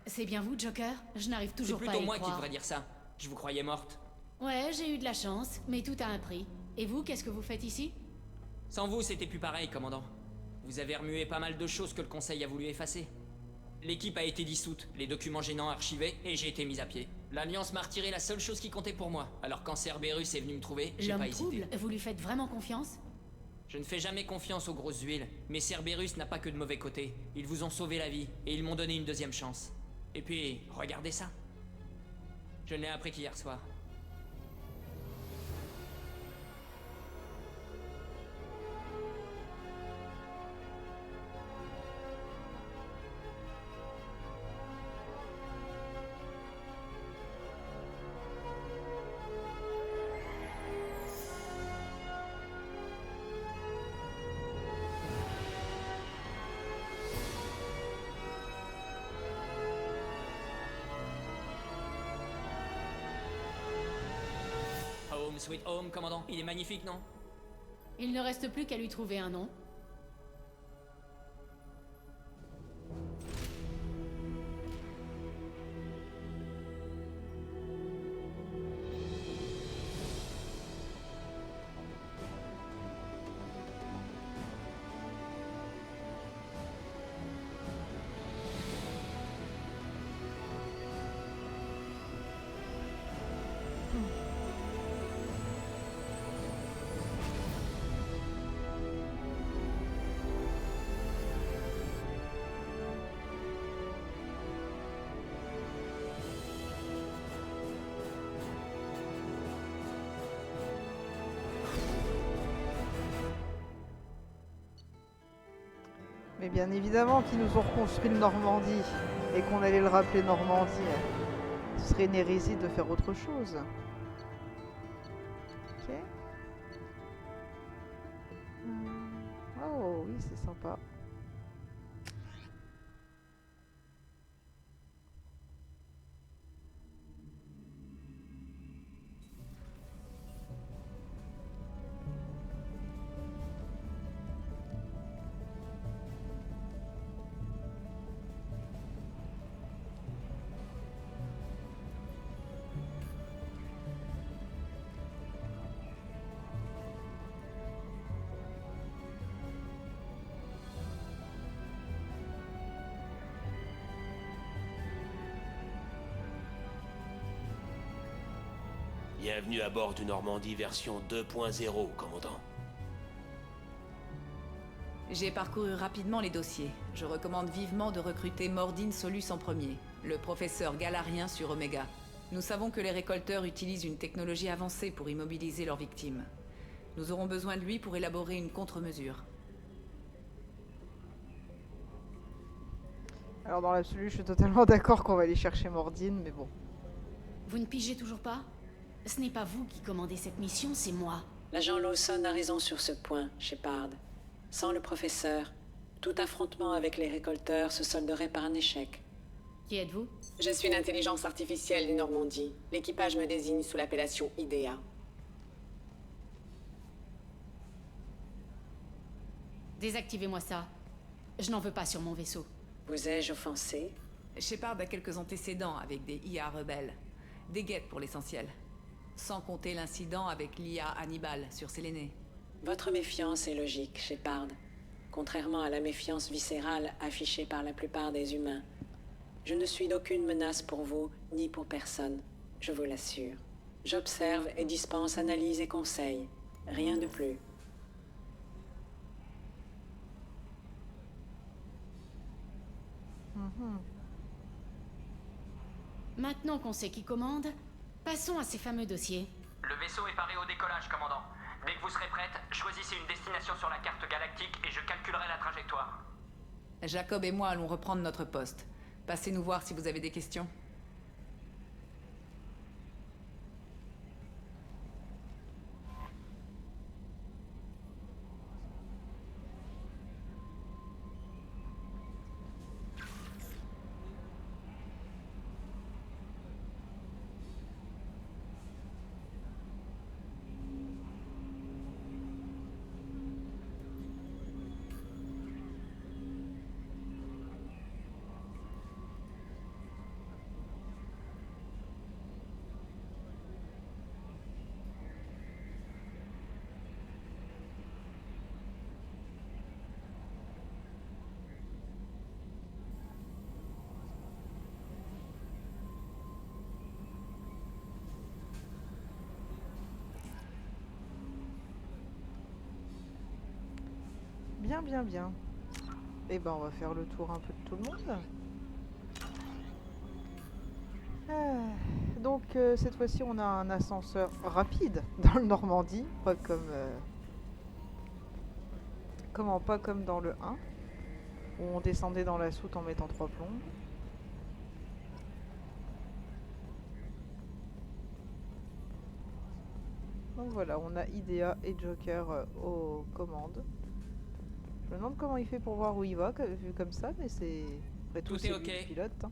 S3: C'est bien vous, Joker? Je n'arrive
S11: C'est
S3: toujours pas à
S11: plutôt
S3: y
S11: moi qui
S3: croire.
S11: devrais dire ça. Je vous croyais morte.
S3: Ouais, j'ai eu de la chance, mais tout a un prix. Et vous, qu'est-ce que vous faites ici?
S11: Sans vous, c'était plus pareil, commandant. Vous avez remué pas mal de choses que le Conseil a voulu effacer. L'équipe a été dissoute, les documents gênants archivés, et j'ai été mis à pied. L'Alliance m'a retiré la seule chose qui comptait pour moi. Alors quand Cerberus est venu me trouver, j'ai pas
S3: L'homme
S11: hésité.
S3: trouble, vous lui faites vraiment confiance?
S11: Je ne fais jamais confiance aux grosses huiles, mais Cerberus n'a pas que de mauvais côtés. Ils vous ont sauvé la vie, et ils m'ont donné une deuxième chance. Et puis, regardez ça. Je ne l'ai appris qu'hier soir. Home Sweet Home, commandant. Il est magnifique, non?
S3: Il ne reste plus qu'à lui trouver un nom.
S1: Mais bien évidemment qu'ils nous ont reconstruit le Normandie et qu'on allait le rappeler Normandie. Ce serait une hérésie de faire autre chose. Ok. Oh oui, c'est sympa.
S4: Bienvenue à bord du Normandie version 2.0, commandant.
S2: J'ai parcouru rapidement les dossiers. Je recommande vivement de recruter Mordin Solus en premier, le professeur galarien sur Omega. Nous savons que les récolteurs utilisent une technologie avancée pour immobiliser leurs victimes. Nous aurons besoin de lui pour élaborer une contre-mesure.
S1: Alors dans l'absolu, je suis totalement d'accord qu'on va aller chercher Mordin, mais bon.
S3: Vous ne pigez toujours pas? Ce n'est pas vous qui commandez cette mission, c'est moi.
S5: L'agent Lawson a raison sur ce point, Shepard. Sans le professeur, tout affrontement avec les récolteurs se solderait par un échec.
S3: Qui êtes-vous?
S5: Je suis l'intelligence artificielle du Normandie. L'équipage me désigne sous l'appellation IDEA.
S3: Désactivez-moi ça. Je n'en veux pas sur mon vaisseau.
S5: Vous ai-je offensé?
S2: Shepard a quelques antécédents avec des IA rebelles. Des guettes pour l'essentiel. Sans compter l'incident avec l'IA Hannibal sur Séléné.
S5: Votre méfiance est logique, Shepard. Contrairement à la méfiance viscérale affichée par la plupart des humains. Je ne suis d'aucune menace pour vous, ni pour personne, je vous l'assure. J'observe et dispense analyse et conseils. Rien de plus.
S3: Maintenant qu'on sait qui commande, passons à ces fameux dossiers.
S11: Le vaisseau est paré au décollage, commandant. Dès que vous serez prête, choisissez une destination sur la carte galactique et je calculerai la trajectoire.
S2: Jacob et moi allons reprendre notre poste. Passez nous voir si vous avez des questions.
S1: Bien, bien. Et ben, on va faire le tour un peu de tout le monde. Donc, cette fois-ci, on a un ascenseur rapide dans le Normandie, pas comme... pas comme dans le 1, où on descendait dans la soute en mettant 3 plombes. Donc voilà, on a Idea et Joker aux commandes. Je me demande comment il fait pour voir où il va, vu comme ça, mais c'est... Après tout, c'est lui le pilote. Hein.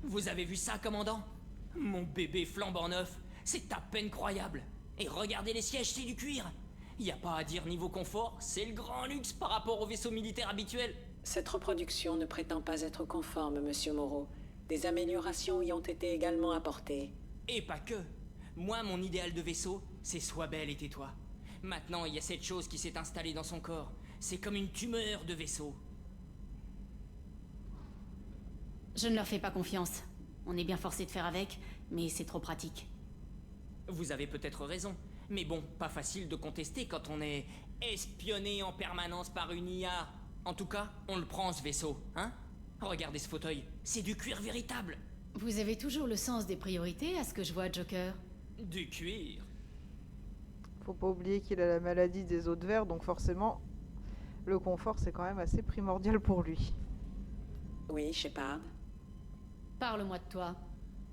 S11: Vous avez vu ça, commandant? Mon bébé flambant neuf, c'est à peine croyable. Et regardez les sièges, c'est du cuir. Y a pas à dire niveau confort, c'est le grand luxe par rapport aux vaisseaux militaires habituels.
S5: Cette reproduction ne prétend pas être conforme, Monsieur Moreau. Des améliorations y ont été également apportées.
S11: Et pas que. Moi, mon idéal de vaisseau, c'est sois belle et tais-toi. Maintenant, il y a cette chose qui s'est installée dans son corps. C'est comme une tumeur de vaisseau.
S3: Je ne leur fais pas confiance. On est bien forcé de faire avec, mais c'est trop pratique.
S11: Vous avez peut-être raison. Mais bon, pas facile de contester quand on est espionné en permanence par une IA. En tout cas, on le prend ce vaisseau, hein? Regardez ce fauteuil, c'est du cuir véritable.
S3: Vous avez toujours le sens des priorités à ce que je vois, Joker.
S11: Du cuir.
S1: Faut pas oublier qu'il a la maladie des os de verre, donc forcément, le confort c'est quand même assez primordial pour lui.
S5: Oui, Shepard.
S3: Parle-moi de toi.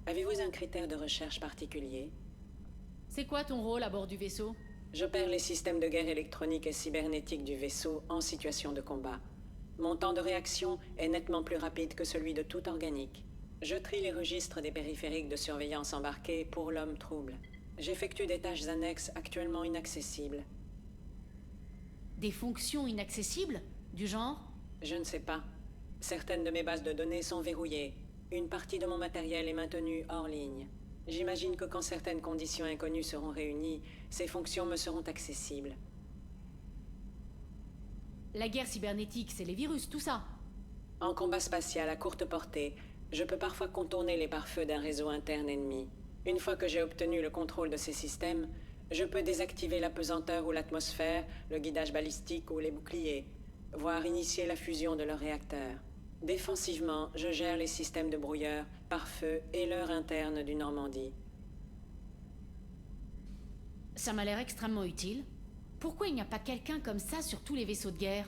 S5: Avez-vous un critère de recherche particulier?
S3: C'est quoi ton rôle à bord du vaisseau?
S5: J'opère les systèmes de guerre électronique et cybernétique du vaisseau en situation de combat. Mon temps de réaction est nettement plus rapide que celui de tout organique. Je trie les registres des périphériques de surveillance embarqués pour l'homme trouble. J'effectue des tâches annexes actuellement inaccessibles.
S3: Des fonctions inaccessibles? Du genre?
S5: Je ne sais pas. Certaines de mes bases de données sont verrouillées. Une partie de mon matériel est maintenue hors ligne. J'imagine que quand certaines conditions inconnues seront réunies, ces fonctions me seront accessibles.
S3: La guerre cybernétique, c'est les virus, tout ça.
S5: En combat spatial à courte portée, je peux parfois contourner les pare-feux d'un réseau interne ennemi. Une fois que j'ai obtenu le contrôle de ces systèmes, je peux désactiver la pesanteur ou l'atmosphère, le guidage balistique ou les boucliers, voire initier la fusion de leurs réacteurs. Défensivement, je gère les systèmes de brouilleurs, pare-feu et l'heure interne du Normandie.
S3: Ça m'a l'air extrêmement utile. Pourquoi il n'y a pas quelqu'un comme ça sur tous les vaisseaux de guerre?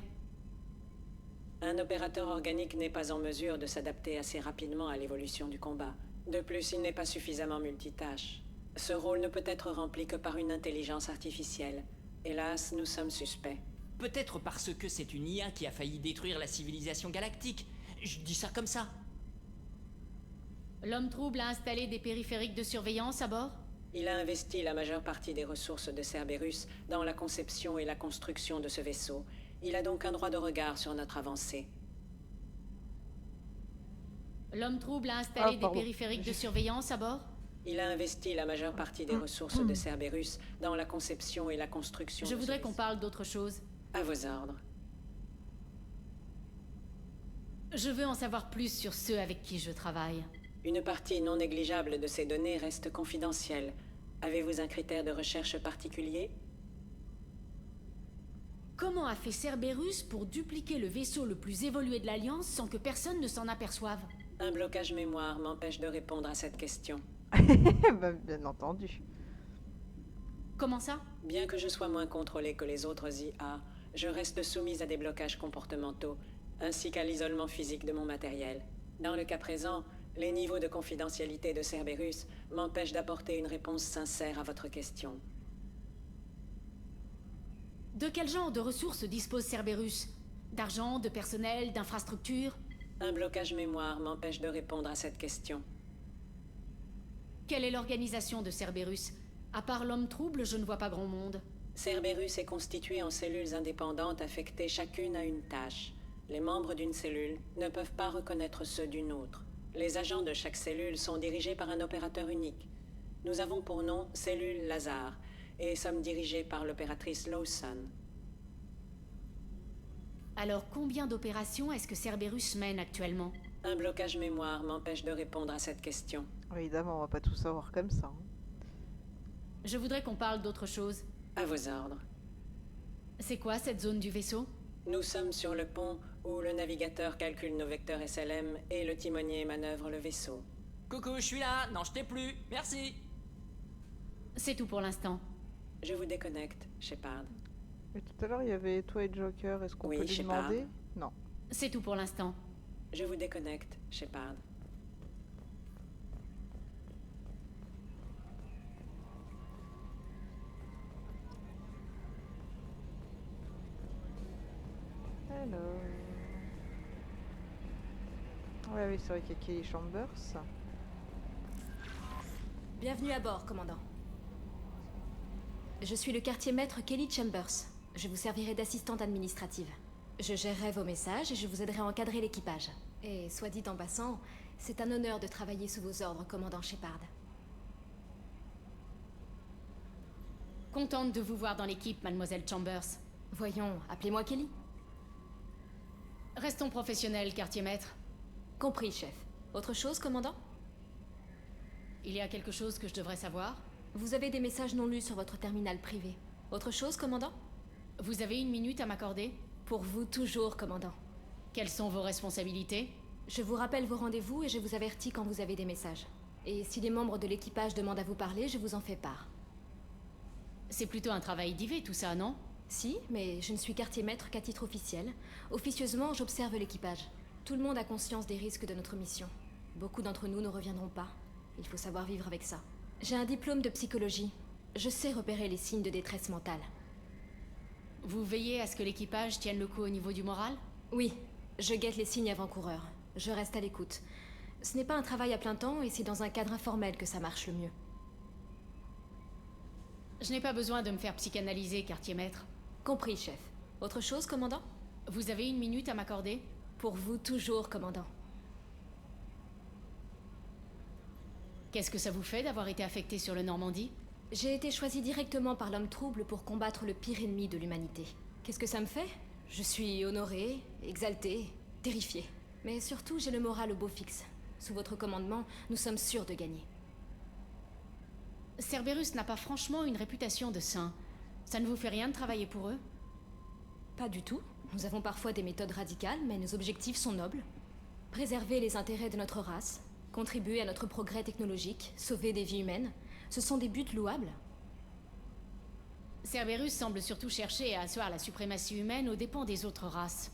S5: Un opérateur organique n'est pas en mesure de s'adapter assez rapidement à l'évolution du combat. De plus, il n'est pas suffisamment multitâche. Ce rôle ne peut être rempli que par une intelligence artificielle. Hélas, nous sommes suspects.
S11: Peut-être parce que c'est une IA qui a failli détruire la civilisation galactique. Je dis ça comme ça.
S3: L'homme trouble a installé des périphériques de surveillance à bord?
S5: Il a investi la majeure partie des ressources de Cerberus dans la conception et la construction de ce vaisseau. Il a donc un droit de regard sur notre avancée.
S3: L'homme trouble a installé des périphériques de surveillance à bord?
S5: Il a investi la majeure partie des ressources de Cerberus dans la conception et la construction.
S3: Je voudrais qu'on parle d'autre chose.
S5: À vos ordres.
S3: Je veux en savoir plus sur ceux avec qui je travaille.
S5: Une partie non négligeable de ces données reste confidentielle. Avez-vous un critère de recherche particulier?
S3: Comment a fait Cerberus pour dupliquer le vaisseau le plus évolué de l'Alliance sans que personne ne s'en aperçoive?
S5: Un blocage mémoire m'empêche de répondre à cette question.
S1: Bah, bien entendu.
S3: Comment ça?
S5: Bien que je sois moins contrôlée que les autres IA, je reste soumise à des blocages comportementaux, ainsi qu'à l'isolement physique de mon matériel. Dans le cas présent, les niveaux de confidentialité de Cerberus m'empêchent d'apporter une réponse sincère à votre question.
S3: De quel genre de ressources dispose Cerberus? D'argent, de personnel, d'infrastructures?
S5: Un blocage mémoire m'empêche de répondre à cette question.
S3: Quelle est l'organisation de Cerberus? À part l'homme trouble, je ne vois pas grand monde.
S5: Cerberus est constitué en cellules indépendantes affectées chacune à une tâche. Les membres d'une cellule ne peuvent pas reconnaître ceux d'une autre. Les agents de chaque cellule sont dirigés par un opérateur unique. Nous avons pour nom Cellule Lazare et sommes dirigés par l'opératrice Lawson.
S3: Alors combien d'opérations est-ce que Cerberus mène actuellement?
S5: Un blocage mémoire m'empêche de répondre à cette question.
S1: Évidemment, on va pas tout savoir comme ça.
S3: Je voudrais qu'on parle d'autre chose.
S5: À vos ordres.
S3: C'est quoi cette zone du vaisseau?
S5: Nous sommes sur le pont où le navigateur calcule nos vecteurs SLM et le timonier manœuvre le vaisseau.
S11: Coucou, je suis là. N'en jetez plus. Merci.
S3: C'est tout pour l'instant.
S5: Je vous déconnecte, Shepard.
S1: Et tout à l'heure, il y avait toi et Joker. Est-ce qu'on peut lui
S5: Shepard.
S1: demander? Non.
S3: C'est tout pour l'instant.
S5: Je vous déconnecte, Shepard.
S1: Alors... Ouais, oui, c'est vrai qu'il y a Kelly Chambers.
S12: Bienvenue à bord, commandant. Je suis le quartier maître Kelly Chambers. Je vous servirai d'assistante administrative. Je gérerai vos messages et je vous aiderai à encadrer l'équipage. Et soit dit en passant, c'est un honneur de travailler sous vos ordres, commandant Shepard.
S3: Contente de vous voir dans l'équipe, mademoiselle Chambers.
S12: Voyons, appelez-moi Kelly.
S3: Restons professionnels, quartier maître.
S12: Compris, chef. Autre chose, commandant?
S3: Il y a quelque chose que je devrais savoir?
S12: Vous avez des messages non lus sur votre terminal privé. Autre chose, commandant?
S3: Vous avez une minute à m'accorder?
S12: Pour vous, toujours, commandant.
S3: Quelles sont vos responsabilités?
S12: Je vous rappelle vos rendez-vous et je vous avertis quand vous avez des messages. Et si les membres de l'équipage demandent à vous parler, je vous en fais part.
S3: C'est plutôt un travail d'IV, tout ça, non?
S12: Si, mais je ne suis quartier maître qu'à titre officiel. Officieusement, j'observe l'équipage. Tout le monde a conscience des risques de notre mission. Beaucoup d'entre nous ne reviendront pas. Il faut savoir vivre avec ça. J'ai un diplôme de psychologie. Je sais repérer les signes de détresse mentale.
S3: Vous veillez à ce que l'équipage tienne le coup au niveau du moral?
S12: Oui, je guette les signes avant-coureurs. Je reste à l'écoute. Ce n'est pas un travail à plein temps et c'est dans un cadre informel que ça marche le mieux.
S3: Je n'ai pas besoin de me faire psychanalyser, quartier maître.
S12: Compris, chef. Autre chose, commandant?
S3: Vous avez une minute à m'accorder?
S12: Pour vous, toujours, commandant.
S3: Qu'est-ce que ça vous fait d'avoir été affecté sur le Normandie?
S12: J'ai été choisi directement par l'homme trouble pour combattre le pire ennemi de l'humanité. Qu'est-ce que ça me fait? Je suis honorée, exaltée, terrifiée. Mais surtout, j'ai le moral au beau fixe. Sous votre commandement, nous sommes sûrs de gagner.
S3: Cerberus n'a pas franchement une réputation de saint. Ça ne vous fait rien de travailler pour eux?
S12: Pas du tout. Nous avons parfois des méthodes radicales, mais nos objectifs sont nobles. Préserver les intérêts de notre race, contribuer à notre progrès technologique, sauver des vies humaines, ce sont des buts louables.
S3: Cerberus semble surtout chercher à asseoir la suprématie humaine aux dépens des autres races.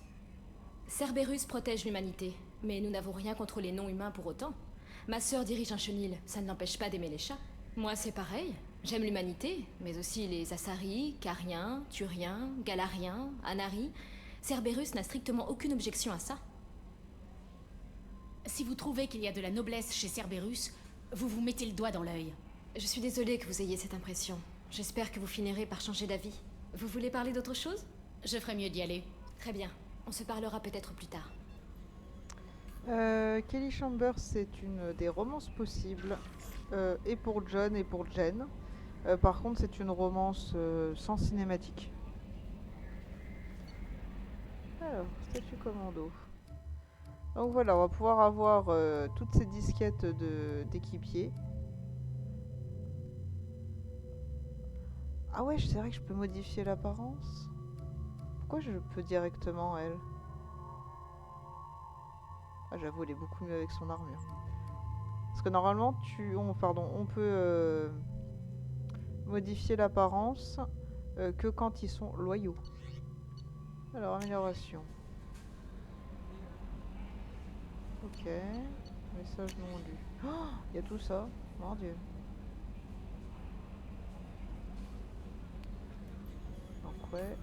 S12: Cerberus protège l'humanité, mais nous n'avons rien contre les non-humains pour autant. Ma sœur dirige un chenil, ça ne l'empêche pas d'aimer les chats. Moi, c'est pareil. J'aime l'humanité, mais aussi les Asari, Cariens, Turiens, Galariens, Anari. Cerberus n'a strictement aucune objection à ça.
S3: Si vous trouvez qu'il y a de la noblesse chez Cerberus, vous vous mettez le doigt dans l'œil.
S12: Je suis désolée que vous ayez cette impression. J'espère que vous finirez par changer d'avis. Vous voulez parler d'autre chose?
S3: Je ferais mieux d'y aller.
S12: Très bien. On se parlera peut-être plus tard.
S1: Kelly Chambers, c'est une des romances possibles, et pour John et pour Jen. Par contre, c'est une romance sans cinématique. Alors, statut commando. Donc voilà, on va pouvoir avoir toutes ces disquettes d'équipiers. Ah ouais, c'est vrai que je peux modifier l'apparence. Pourquoi je peux directement, elle? Ah, j'avoue, elle est beaucoup mieux avec son armure. Parce que normalement, on peut modifier l'apparence que quand ils sont loyaux. Alors, amélioration. Ok. Message non lu. Oh, il y a tout ça. Mon Dieu. Donc, ouais.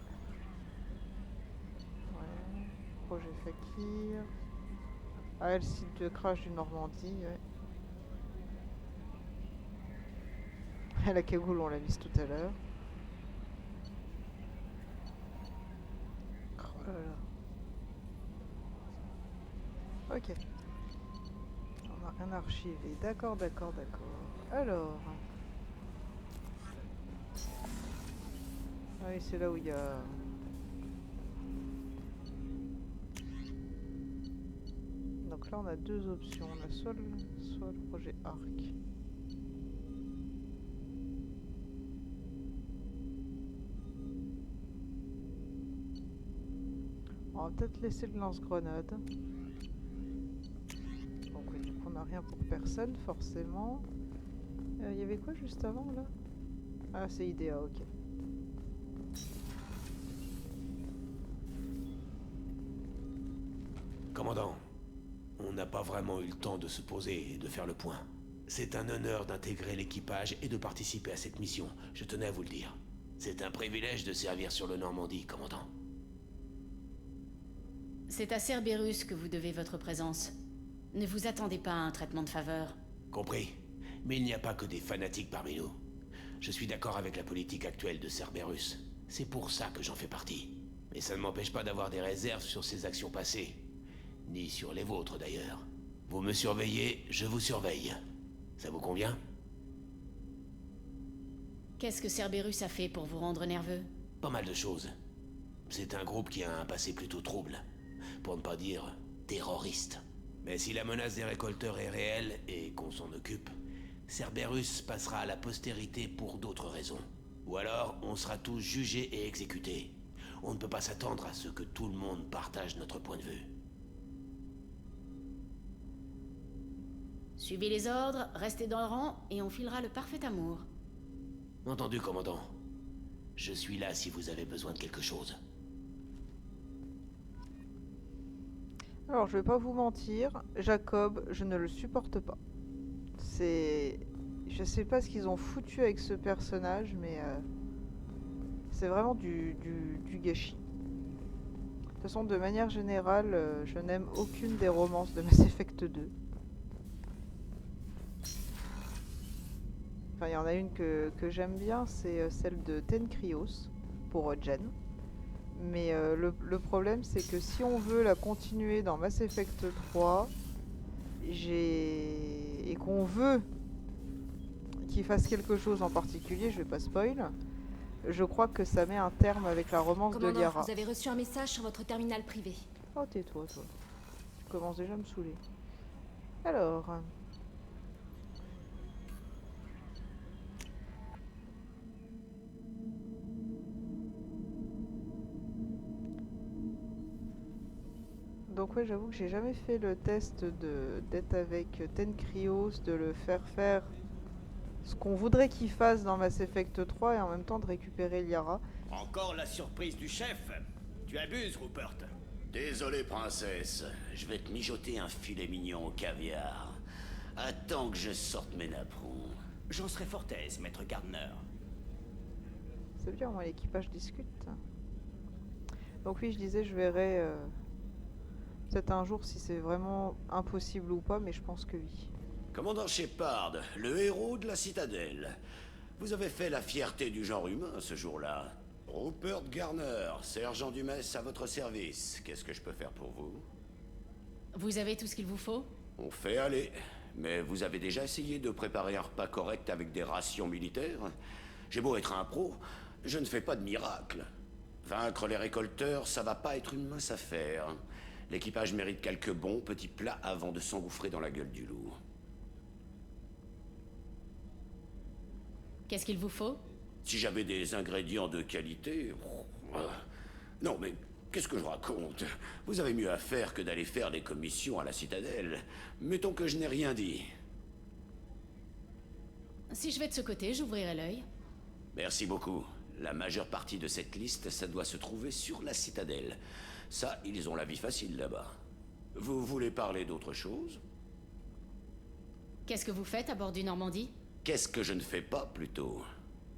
S1: Ouais. Projet Fakir. Ah, le site de crash du Normandie, ouais. La cagoule, on l'a mise tout à l'heure. Oh là là. Ok. On a rien archivé. D'accord, d'accord, d'accord. Alors. Ah oui, c'est là où il y a... Donc là, on a deux options. On a soit le projet ARC. On va peut-être laisser le lance-grenade. Donc oui, du coup, on n'a rien pour personne, forcément. Il y avait quoi juste avant, là? Ah, c'est IDEA, ok.
S4: Commandant, on n'a pas vraiment eu le temps de se poser et de faire le point. C'est un honneur d'intégrer l'équipage et de participer à cette mission, je tenais à vous le dire. C'est un privilège de servir sur le Normandie, commandant.
S3: C'est à Cerberus que vous devez votre présence. Ne vous attendez pas à un traitement de faveur.
S4: Compris. Mais il n'y a pas que des fanatiques parmi nous. Je suis d'accord avec la politique actuelle de Cerberus. C'est pour ça que j'en fais partie. Mais ça ne m'empêche pas d'avoir des réserves sur ses actions passées. Ni sur les vôtres, d'ailleurs. Vous me surveillez, je vous surveille. Ça vous convient?
S3: Qu'est-ce que Cerberus a fait pour vous rendre nerveux?
S4: Pas mal de choses. C'est un groupe qui a un passé plutôt trouble. Pour ne pas dire terroriste. Mais si la menace des récolteurs est réelle et qu'on s'en occupe, Cerberus passera à la postérité pour d'autres raisons. Ou alors, on sera tous jugés et exécutés. On ne peut pas s'attendre à ce que tout le monde partage notre point de vue.
S3: Suivez les ordres, restez dans le rang et on filera le parfait amour.
S4: Entendu, commandant. Je suis là si vous avez besoin de quelque chose.
S1: Alors, je vais pas vous mentir, Jacob, je ne le supporte pas. C'est... Je sais pas ce qu'ils ont foutu avec ce personnage, mais... c'est vraiment du gâchis. De toute façon, de manière générale, je n'aime aucune des romances de Mass Effect 2. Enfin, il y en a une que j'aime bien, c'est celle de Tenkrios, pour Jen. Mais le problème, c'est que si on veut la continuer dans Mass Effect 3, et qu'on veut qu'il fasse quelque chose en particulier, je vais pas spoil, je crois que ça met un terme avec la romance de
S12: Commandant,
S1: Liara.
S12: vous avez reçu un message sur votre terminal privé.
S1: Oh, tais-toi, toi. Tu commences déjà à me saouler. Alors... Donc ouais, j'avoue que j'ai jamais fait le test d'être avec Tenkrios, de le faire ce qu'on voudrait qu'il fasse dans Mass Effect 3 et en même temps de récupérer Liara.
S13: Encore la surprise du chef. Tu abuses, Rupert.
S14: Désolé, princesse. Je vais te mijoter un filet mignon au caviar. Attends que je sorte mes napperons.
S13: J'en serais fort aise, maître Gardner.
S1: C'est bien, moi l'équipage discute. Donc oui, je disais, je verrai peut-être un jour si c'est vraiment impossible ou pas, mais je pense que oui.
S14: Commandant Shepard, le héros de la citadelle. Vous avez fait la fierté du genre humain ce jour-là. Rupert Garner, sergent du mess à votre service. Qu'est-ce que je peux faire pour vous?
S3: Vous avez tout ce qu'il vous faut?
S14: On fait aller. Mais vous avez déjà essayé de préparer un repas correct avec des rations militaires? J'ai beau être un pro, je ne fais pas de miracle. Vaincre les récolteurs, ça va pas être une mince affaire. L'équipage mérite quelques bons petits plats avant de s'engouffrer dans la gueule du loup.
S3: Qu'est-ce qu'il vous faut?
S14: Si j'avais des ingrédients de qualité... Non, mais qu'est-ce que je raconte? Vous avez mieux à faire que d'aller faire des commissions à la citadelle. Mettons que je n'ai rien dit.
S3: Si je vais de ce côté, j'ouvrirai l'œil.
S14: Merci beaucoup. La majeure partie de cette liste, ça doit se trouver sur la citadelle. Ça, ils ont la vie facile là-bas. Vous voulez parler d'autre chose?
S3: Qu'est-ce que vous faites à bord du Normandie?
S14: Qu'est-ce que je ne fais pas, plutôt?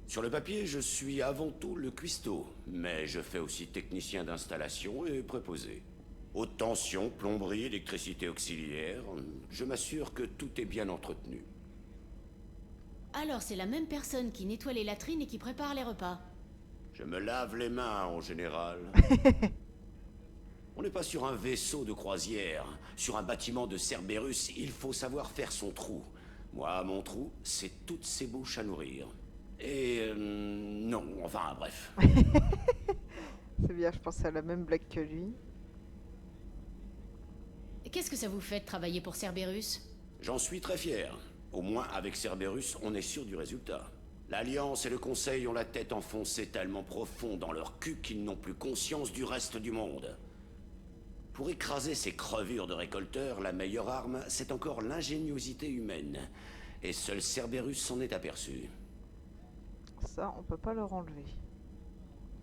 S14: Sur le papier, je suis avant tout le cuistot, mais je fais aussi technicien d'installation et préposé. Haute tension, plomberie, électricité auxiliaire, je m'assure que tout est bien entretenu.
S3: Alors c'est la même personne qui nettoie les latrines et qui prépare les repas.
S14: Je me lave les mains en général. On n'est pas sur un vaisseau de croisière. Sur un bâtiment de Cerberus, il faut savoir faire son trou. Moi, mon trou, c'est toutes ces bouches à nourrir. Et non, enfin bref.
S1: C'est bien, je pensais à la même blague que lui.
S3: Qu'est-ce que ça vous fait de travailler pour Cerberus?
S14: J'en suis très fier. Au moins, avec Cerberus, on est sûr du résultat. L'Alliance et le Conseil ont la tête enfoncée tellement profond dans leur cul qu'ils n'ont plus conscience du reste du monde. Pour écraser ces crevures de récolteurs, la meilleure arme, c'est encore l'ingéniosité humaine. Et seul Cerberus s'en est aperçu.
S1: Ça, on peut pas leur enlever.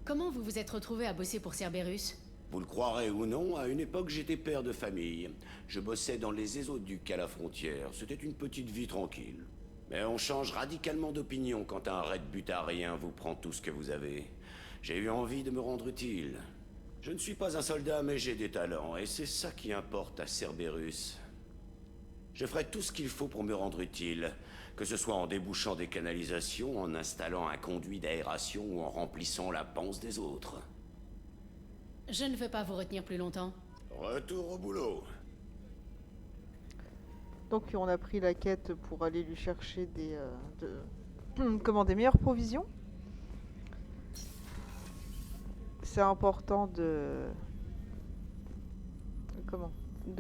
S3: Comment vous vous êtes retrouvé à bosser pour Cerberus?
S14: Vous le croirez ou non, à une époque j'étais père de famille. Je bossais dans les ésoducs à la frontière. C'était une petite vie tranquille. Mais on change radicalement d'opinion quand un raid butarien vous prend tout ce que vous avez. J'ai eu envie de me rendre utile. Je ne suis pas un soldat, mais j'ai des talents, et c'est ça qui importe à Cerberus. Je ferai tout ce qu'il faut pour me rendre utile, que ce soit en débouchant des canalisations, en installant un conduit d'aération ou en remplissant la panse des autres.
S3: Je ne veux pas vous retenir plus longtemps.
S14: Retour au boulot.
S1: Donc on a pris la quête pour aller lui chercher des des meilleures provisions. C'est important de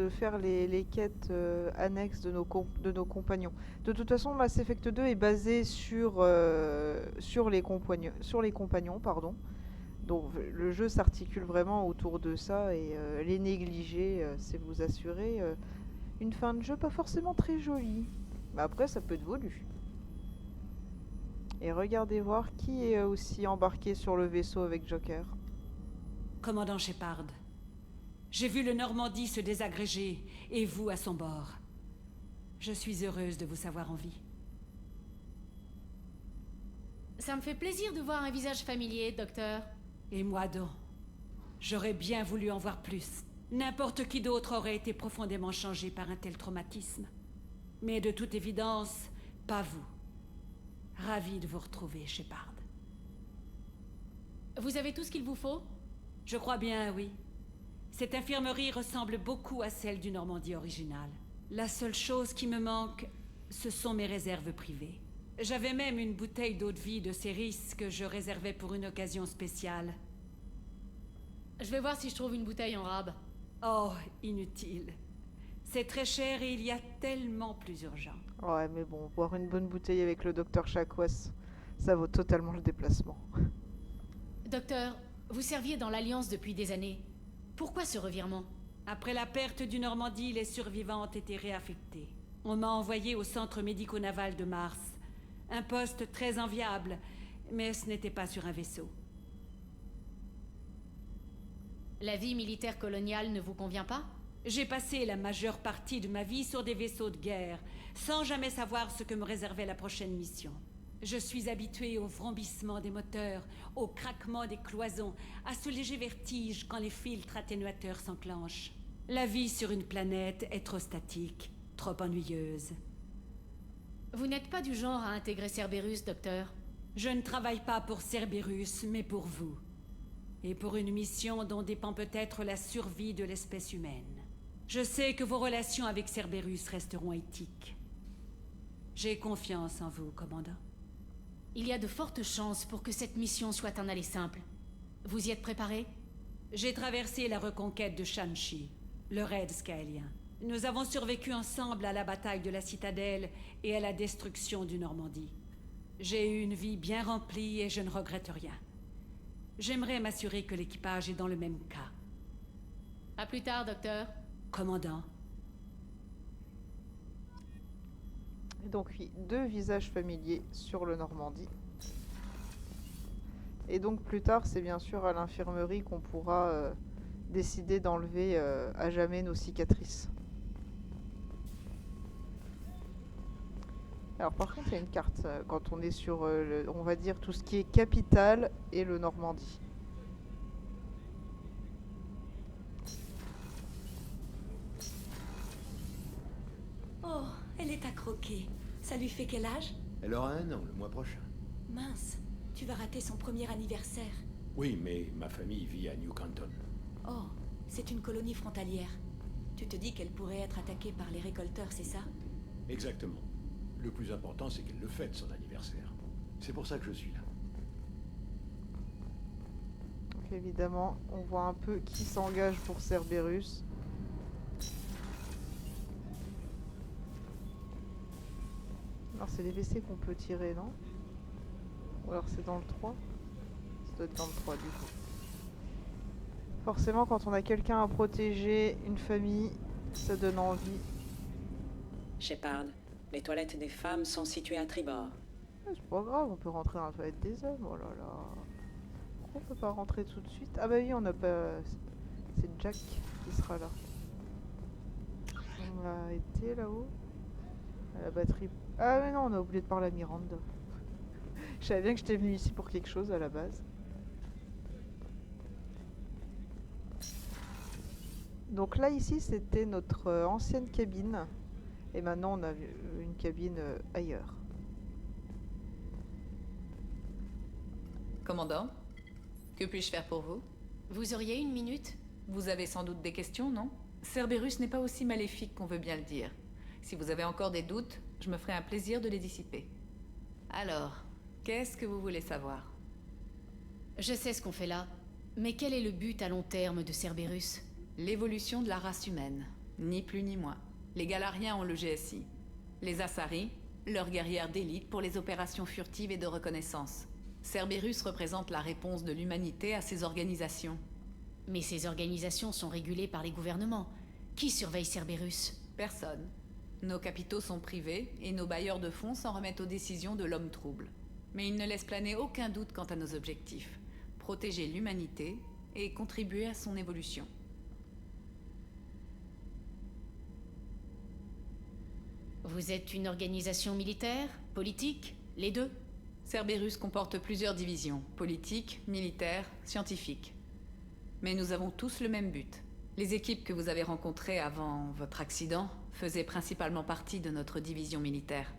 S1: faire les quêtes annexes de nos compagnons. De toute façon, Mass Effect 2 est basé sur les compagnons, pardon. Donc le jeu s'articule vraiment autour de ça et les négliger, c'est vous assurer une fin de jeu pas forcément très jolie. Mais après, ça peut être voulu. Et regardez voir qui est aussi embarqué sur le vaisseau avec Joker.
S15: Commandant Shepard, j'ai vu le Normandie se désagréger et vous à son bord. Je suis heureuse de vous savoir en vie.
S3: Ça me fait plaisir de voir un visage familier, docteur.
S15: Et moi donc. J'aurais bien voulu en voir plus. N'importe qui d'autre aurait été profondément changé par un tel traumatisme. Mais de toute évidence, pas vous. Ravi de vous retrouver, Shepard.
S3: Vous avez tout ce qu'il vous faut?
S15: Je crois bien, oui. Cette infirmerie ressemble beaucoup à celle du Normandie original. La seule chose qui me manque, ce sont mes réserves privées. J'avais même une bouteille d'eau-de-vie de Céris que je réservais pour une occasion spéciale.
S3: Je vais voir si je trouve une bouteille en rab.
S15: Oh, inutile. C'est très cher et il y a tellement plus urgent.
S1: Ouais, mais bon, boire une bonne bouteille avec le docteur Chakwas, ça vaut totalement le déplacement.
S3: Docteur, vous serviez dans l'Alliance depuis des années. Pourquoi ce revirement?
S15: Après la perte du Normandie, les survivants ont été réaffectés. On m'a envoyé au centre médico-naval de Mars. Un poste très enviable, mais ce n'était pas sur un vaisseau.
S3: La vie militaire coloniale ne vous convient pas?
S15: J'ai passé la majeure partie de ma vie sur des vaisseaux de guerre, sans jamais savoir ce que me réservait la prochaine mission. Je suis habituée au vrombissement des moteurs, au craquement des cloisons, à ce léger vertige quand les filtres atténuateurs s'enclenchent. La vie sur une planète est trop statique, trop ennuyeuse.
S3: Vous n'êtes pas du genre à intégrer Cerberus, docteur?
S15: Je ne travaille pas pour Cerberus, mais pour vous. Et pour une mission dont dépend peut-être la survie de l'espèce humaine. Je sais que vos relations avec Cerberus resteront éthiques. J'ai confiance en vous, commandant.
S3: Il y a de fortes chances pour que cette mission soit un aller simple. Vous y êtes préparé?
S15: J'ai traversé la reconquête de Shanxi, le raid scaélien. Nous avons survécu ensemble à la bataille de la Citadelle et à la destruction du Normandie. J'ai eu une vie bien remplie et je ne regrette rien. J'aimerais m'assurer que l'équipage est dans le même cas.
S3: À plus tard, docteur.
S15: Commandant.
S1: Et donc oui, 2 visages familiers sur le Normandie. Et donc plus tard, c'est bien sûr à l'infirmerie qu'on pourra décider d'enlever à jamais nos cicatrices. Alors par contre, il y a une carte quand on est sur, on va dire, tout ce qui est capitale et le Normandie.
S16: Oh, elle est à croquer. Ça lui fait quel âge?
S17: Elle aura 1 an le mois prochain.
S16: Mince, tu vas rater son premier anniversaire.
S17: Oui, mais ma famille vit à New Canton.
S16: Oh, c'est une colonie frontalière. Tu te dis qu'elle pourrait être attaquée par les récolteurs, c'est ça?
S17: Exactement. Le plus important, c'est qu'elle le fête, son anniversaire. C'est pour ça que je suis là.
S1: Donc évidemment, on voit un peu qui s'engage pour Cerberus. Alors c'est les WC qu'on peut tirer, non? Ou alors c'est dans le 3? Ça doit être dans le 3 du coup. Forcément, quand on a quelqu'un à protéger, une famille, ça donne envie.
S5: Shepard, les toilettes des femmes sont situées à tribord.
S1: C'est pas grave, on peut rentrer dans la toilette des hommes, oh là là. Pourquoi on peut pas rentrer tout de suite? Ah bah oui, on a pas... C'est Jack qui sera là. On a été là-haut. À la batterie... Ah mais non, on a oublié de parler à Miranda. Je savais bien que j'étais venu ici pour quelque chose à la base. Donc là, ici, c'était notre ancienne cabine. Et maintenant, on a une cabine ailleurs.
S2: Commandant, que puis-je faire pour vous?
S3: Vous auriez une minute?
S2: Vous avez sans doute des questions, non? Cerberus n'est pas aussi maléfique qu'on veut bien le dire. Si vous avez encore des doutes, je me ferai un plaisir de les dissiper. Alors, qu'est-ce que vous voulez savoir?
S3: Je sais ce qu'on fait là, mais quel est le but à long terme de Cerberus?
S2: L'évolution de la race humaine, ni plus ni moins. Les Galariens ont le GSI. Les Asari, leurs guerrières d'élite pour les opérations furtives et de reconnaissance. Cerberus représente la réponse de l'humanité à ces organisations.
S3: Mais ces organisations sont régulées par les gouvernements. Qui surveille Cerberus?
S2: Personne. Nos capitaux sont privés et nos bailleurs de fonds s'en remettent aux décisions de l'homme trouble. Mais ils ne laissent planer aucun doute quant à nos objectifs. Protéger l'humanité et contribuer à son évolution.
S3: Vous êtes une organisation militaire, politique, les deux?
S2: Cerberus comporte plusieurs divisions, politiques, militaires, scientifiques. Mais nous avons tous le même but. Les équipes que vous avez rencontrées avant votre accident faisaient principalement partie de notre division militaire.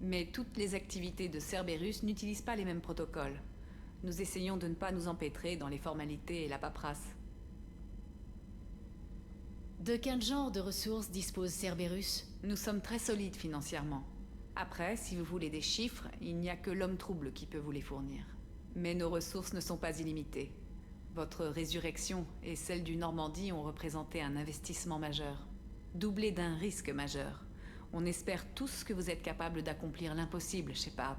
S2: Mais toutes les activités de Cerberus n'utilisent pas les mêmes protocoles. Nous essayons de ne pas nous empêtrer dans les formalités et la paperasse.
S3: De quel genre de ressources dispose Cerberus?
S2: Nous sommes très solides financièrement. Après, si vous voulez des chiffres, il n'y a que l'homme trouble qui peut vous les fournir. Mais nos ressources ne sont pas illimitées. Votre résurrection et celle du Normandie ont représenté un investissement majeur, doublé d'un risque majeur. On espère tous que vous êtes capable d'accomplir l'impossible, Shepard,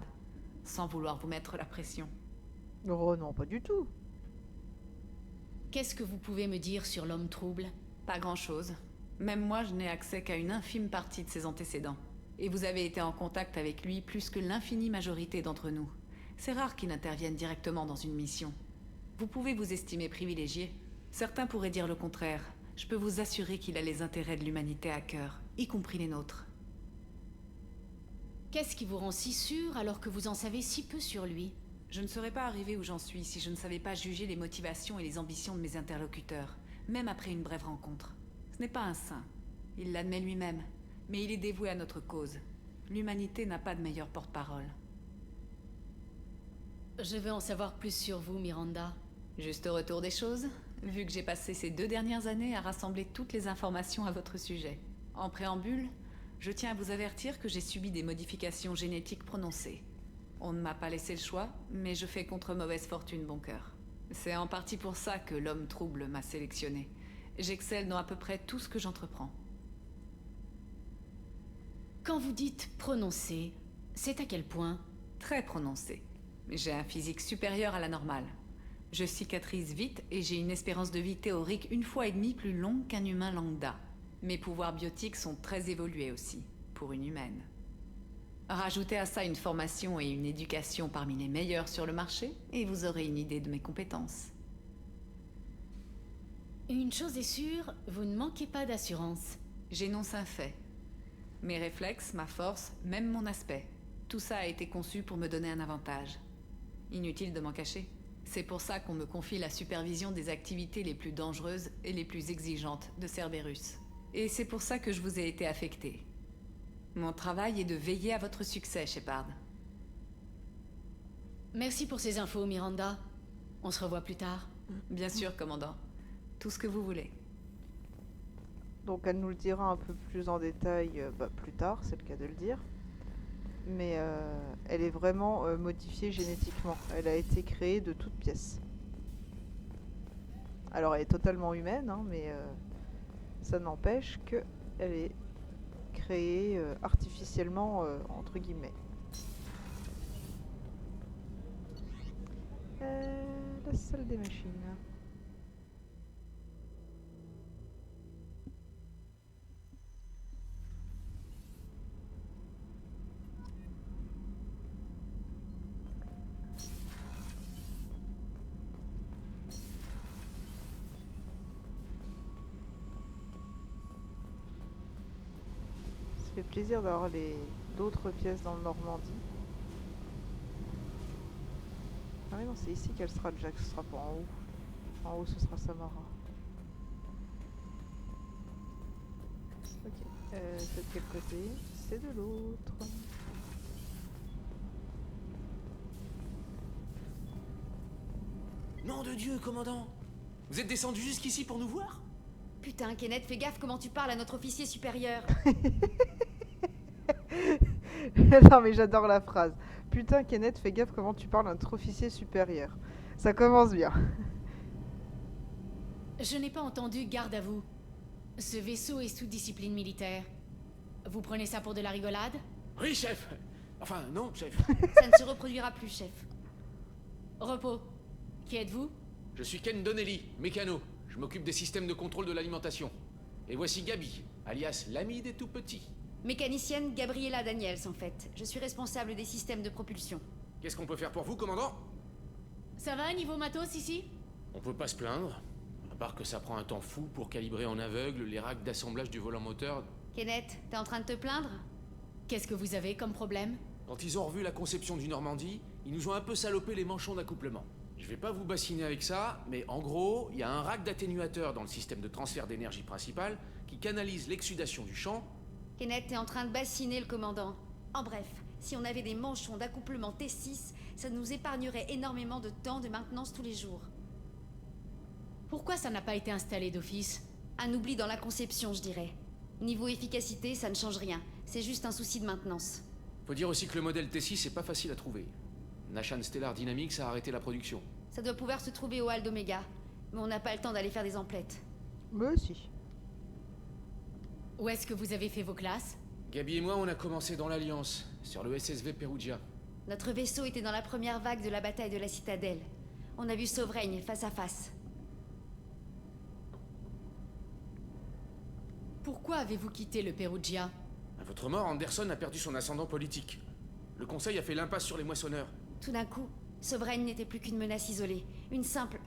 S2: sans vouloir vous mettre la pression.
S1: Oh non, pas du tout.
S3: Qu'est-ce que vous pouvez me dire sur l'homme trouble?
S2: Pas grand-chose. Même moi, je n'ai accès qu'à une infime partie de ses antécédents. Et vous avez été en contact avec lui plus que l'infinie majorité d'entre nous. C'est rare qu'il intervienne directement dans une mission. Vous pouvez vous estimer privilégié. Certains pourraient dire le contraire. Je peux vous assurer qu'il a les intérêts de l'humanité à cœur, y compris les nôtres.
S3: Qu'est-ce qui vous rend si sûr alors que vous en savez si peu sur lui?
S2: Je ne serais pas arrivé où j'en suis si je ne savais pas juger les motivations et les ambitions de mes interlocuteurs, même après une brève rencontre. Ce n'est pas un saint. Il l'admet lui-même. Mais il est dévoué à notre cause. L'humanité n'a pas de meilleur porte-parole.
S3: Je veux en savoir plus sur vous, Miranda.
S2: Juste au retour des choses, vu que j'ai passé ces 2 dernières années à rassembler toutes les informations à votre sujet. En préambule, je tiens à vous avertir que j'ai subi des modifications génétiques prononcées. On ne m'a pas laissé le choix, mais je fais contre mauvaise fortune bon cœur. C'est en partie pour ça que l'homme trouble m'a sélectionné. J'excelle dans à peu près tout ce que j'entreprends.
S3: Quand vous dites prononcer, c'est à quel point?
S2: Très prononcé. J'ai un physique supérieur à la normale. Je cicatrise vite et j'ai une espérance de vie théorique 1,5 fois plus longue qu'un humain lambda. Mes pouvoirs biotiques sont très évolués aussi, pour une humaine. Rajoutez à ça une formation et une éducation parmi les meilleures sur le marché, et vous aurez une idée de mes compétences.
S3: Une chose est sûre, vous ne manquez pas d'assurance.
S2: J'énonce un fait. Mes réflexes, ma force, même mon aspect. Tout ça a été conçu pour me donner un avantage. Inutile de m'en cacher. C'est pour ça qu'on me confie la supervision des activités les plus dangereuses et les plus exigeantes de Cerberus. Et c'est pour ça que je vous ai été affecté. Mon travail est de veiller à votre succès, Shepard.
S3: Merci pour ces infos, Miranda. On se revoit plus tard.
S2: Bien sûr, commandant. Tout ce que vous voulez.
S1: Donc elle nous le dira un peu plus en détail plus tard, c'est le cas de le dire. Mais elle est vraiment modifiée génétiquement. Elle a été créée de toutes pièces. Alors elle est totalement humaine, hein, mais ça n'empêche qu'elle est créée artificiellement, entre guillemets. La salle des machines. Ça fait plaisir d'avoir d'autres pièces dans le Normandie. Ah oui non, c'est ici qu'elle sera Jack, ce sera pas en haut. En haut ce sera Samara. Ok, c'est de quel côté? C'est de l'autre.
S18: Nom de Dieu, commandant! Vous êtes descendu jusqu'ici pour nous voir?
S12: Putain, Kenneth, fais gaffe comment tu parles à notre officier supérieur.
S1: Non mais j'adore la phrase. Putain, Kenneth, fais gaffe comment tu parles à notre officier supérieur. Ça commence bien.
S3: Je n'ai pas entendu garde à vous. Ce vaisseau est sous discipline militaire. Vous prenez ça pour de la rigolade?
S18: Oui, chef! Enfin, non, chef.
S12: Ça ne se reproduira plus, chef.
S3: Repos. Qui êtes-vous?
S18: Je suis Ken Donnelly, mécano. Je m'occupe des systèmes de contrôle de l'alimentation. Et voici Gabi, alias l'ami des tout-petits.
S12: Mécanicienne Gabriella Daniels, en fait. Je suis responsable des systèmes de propulsion.
S18: Qu'est-ce qu'on peut faire pour vous, commandant?
S3: Ça va, niveau matos, ici?
S18: On peut pas se plaindre. À part que ça prend un temps fou pour calibrer en aveugle les racks d'assemblage du volant moteur.
S12: Kenneth, t'es en train de te plaindre?
S3: Qu'est-ce que vous avez comme problème?
S18: Quand ils ont revu la conception du Normandie, ils nous ont un peu salopé les manchons d'accouplement. Je vais pas vous bassiner avec ça, mais en gros, il y a un rack d'atténuateur dans le système de transfert d'énergie principal qui canalise l'exsudation du champ.
S12: Kenneth, t'es en train de bassiner le commandant. En bref, si on avait des manchons d'accouplement T6, ça nous épargnerait énormément de temps de maintenance tous les jours.
S3: Pourquoi ça n'a pas été installé d'office?
S12: Un oubli dans la conception, je dirais. Niveau efficacité, ça ne change rien. C'est juste un souci de maintenance.
S18: Faut dire aussi que le modèle T6 est pas facile à trouver. Nashan Stellar Dynamics a arrêté la production.
S12: Ça doit pouvoir se trouver au hall d'Omega, mais on n'a pas le temps d'aller faire des emplettes.
S1: Moi aussi.
S3: Où est-ce que vous avez fait vos classes?
S18: Gabi et moi, on a commencé dans l'Alliance, sur le SSV Perugia.
S12: Notre vaisseau était dans la première vague de la bataille de la Citadelle. On a vu Sovereign face à face.
S3: Pourquoi avez-vous quitté le Perugia?
S18: À votre mort, Anderson a perdu son ascendant politique. Le Conseil a fait l'impasse sur les moissonneurs.
S12: Tout d'un coup, Sovereign n'était plus qu'une menace isolée. Une simple...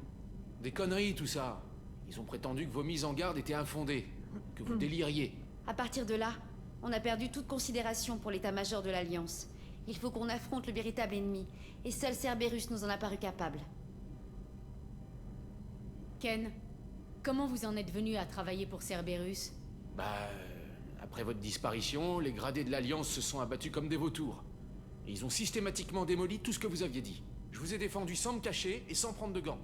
S18: Des conneries, tout ça. Ils ont prétendu que vos mises en garde étaient infondées. Que vous déliriez.
S12: À partir de là, on a perdu toute considération pour l'état-major de l'Alliance. Il faut qu'on affronte le véritable ennemi, et seul Cerberus nous en a paru capable.
S3: Ken, comment vous en êtes venu à travailler pour Cerberus?
S18: Après votre disparition, les gradés de l'Alliance se sont abattus comme des vautours. Et ils ont systématiquement démoli tout ce que vous aviez dit. Je vous ai défendu sans me cacher et sans prendre de gants.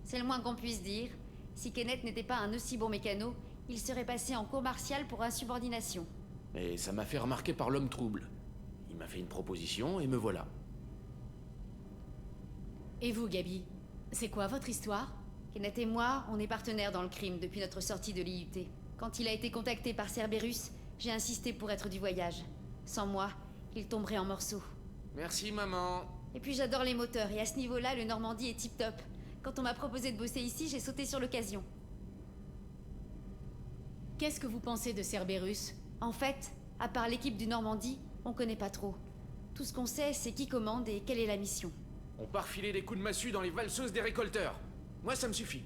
S12: C'est le moins qu'on puisse dire.
S19: Si Kenneth n'était pas un aussi bon mécano, il serait passé en cour martiale pour insubordination.
S18: Et ça m'a fait remarquer par l'homme trouble. Il m'a fait une proposition et me voilà.
S3: Et vous, Gabi? C'est quoi votre histoire?
S19: Kenneth et moi, on est partenaires dans le crime depuis notre sortie de l'IUT. Quand il a été contacté par Cerberus, j'ai insisté pour être du voyage. Sans moi, il tomberait en morceaux.
S18: Merci, maman.
S19: Et puis j'adore les moteurs, et à ce niveau-là, le Normandie est tip-top. Quand on m'a proposé de bosser ici, j'ai sauté sur l'occasion.
S3: Qu'est-ce que vous pensez de Cerberus?
S19: En fait, à part l'équipe du Normandie, on connaît pas trop. Tout ce qu'on sait, c'est qui commande et quelle est la mission.
S18: On part filer des coups de massue dans les valseuses des récolteurs. Moi, ça me suffit.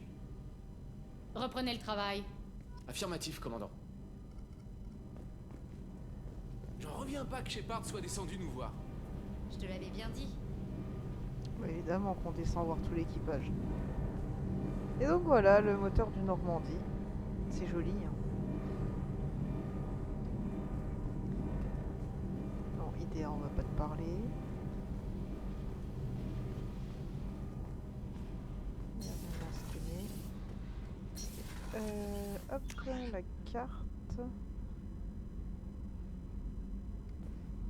S3: Reprenez le travail.
S18: Affirmatif, commandant. J'en reviens pas que Shepard soit descendu nous voir.
S19: Je te l'avais bien dit.
S1: Ouais, évidemment qu'on descend voir tout l'équipage. Et donc voilà, le moteur du Normandie. C'est joli, hein. Non, IDA, on va pas te parler. Hop, la carte.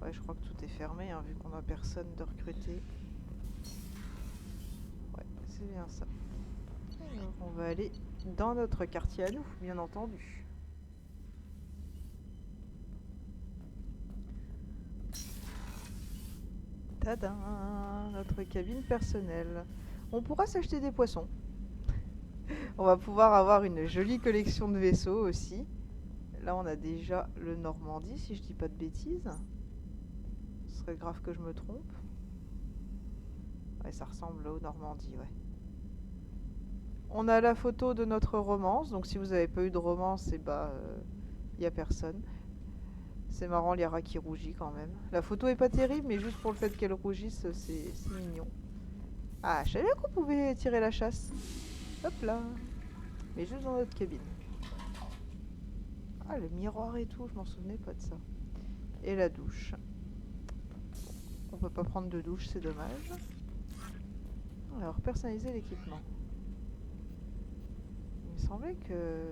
S1: Ouais, je crois que tout est fermé, hein, vu qu'on a personne de recruter. Ouais, c'est bien ça. Alors, on va aller dans notre quartier à nous, bien entendu. Tadam, notre cabine personnelle. On pourra s'acheter des poissons. On va pouvoir avoir une jolie collection de vaisseaux aussi. Là, on a déjà le Normandie, si je dis pas de bêtises. Ce serait grave que je me trompe. Ouais, ça ressemble au Normandie, ouais. On a la photo de notre romance. Donc, si vous n'avez pas eu de romance, et bah, y a personne. C'est marrant, Liara qui rougit quand même. La photo est pas terrible, mais juste pour le fait qu'elle rougisse, c'est mignon. Ah, je savais qu'on pouvait tirer la chasse. Hop là. Mais juste dans notre cabine. Ah, le miroir et tout, je m'en souvenais pas de ça. Et la douche. On peut pas prendre de douche, c'est dommage. Alors, personnaliser l'équipement. Il me semblait que...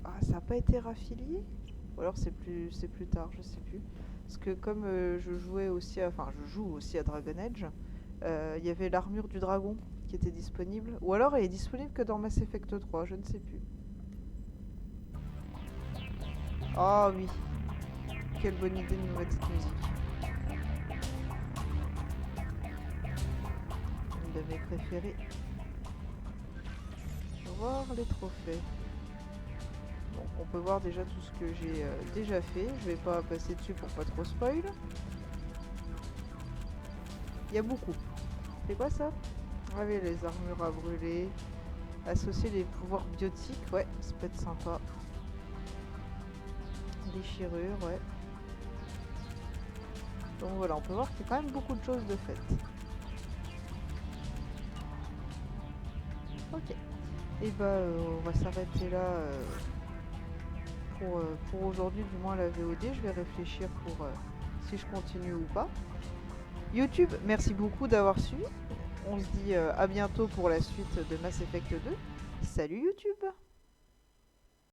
S1: Ah, ça n'a pas été raffilié? Ou alors c'est plus tard, je sais plus. Parce que comme je jouais aussi à... Enfin, je joue aussi à Dragon Age, il y avait l'armure du dragon qui était disponible. Ou alors elle est disponible que dans Mass Effect 3, je ne sais plus. Ah oui. Quelle bonne idée de nous mettre cette musique. Une de mes préférées. Voir les trophées. Bon, on peut voir déjà tout ce que j'ai déjà fait. Je vais pas passer dessus pour pas trop spoil. Il y a beaucoup. C'est quoi ça? Ah oui, les armures à brûler. Associer les pouvoirs biotiques. Ouais, ça peut être sympa. Déchirure, ouais. Donc voilà, on peut voir qu'il y a quand même beaucoup de choses de faites. Ok. Et bah on va s'arrêter là pour aujourd'hui, du moins la VOD. Je vais réfléchir pour si je continue ou pas. YouTube, merci beaucoup d'avoir suivi. On se dit à bientôt pour la suite de Mass Effect 2. Salut YouTube!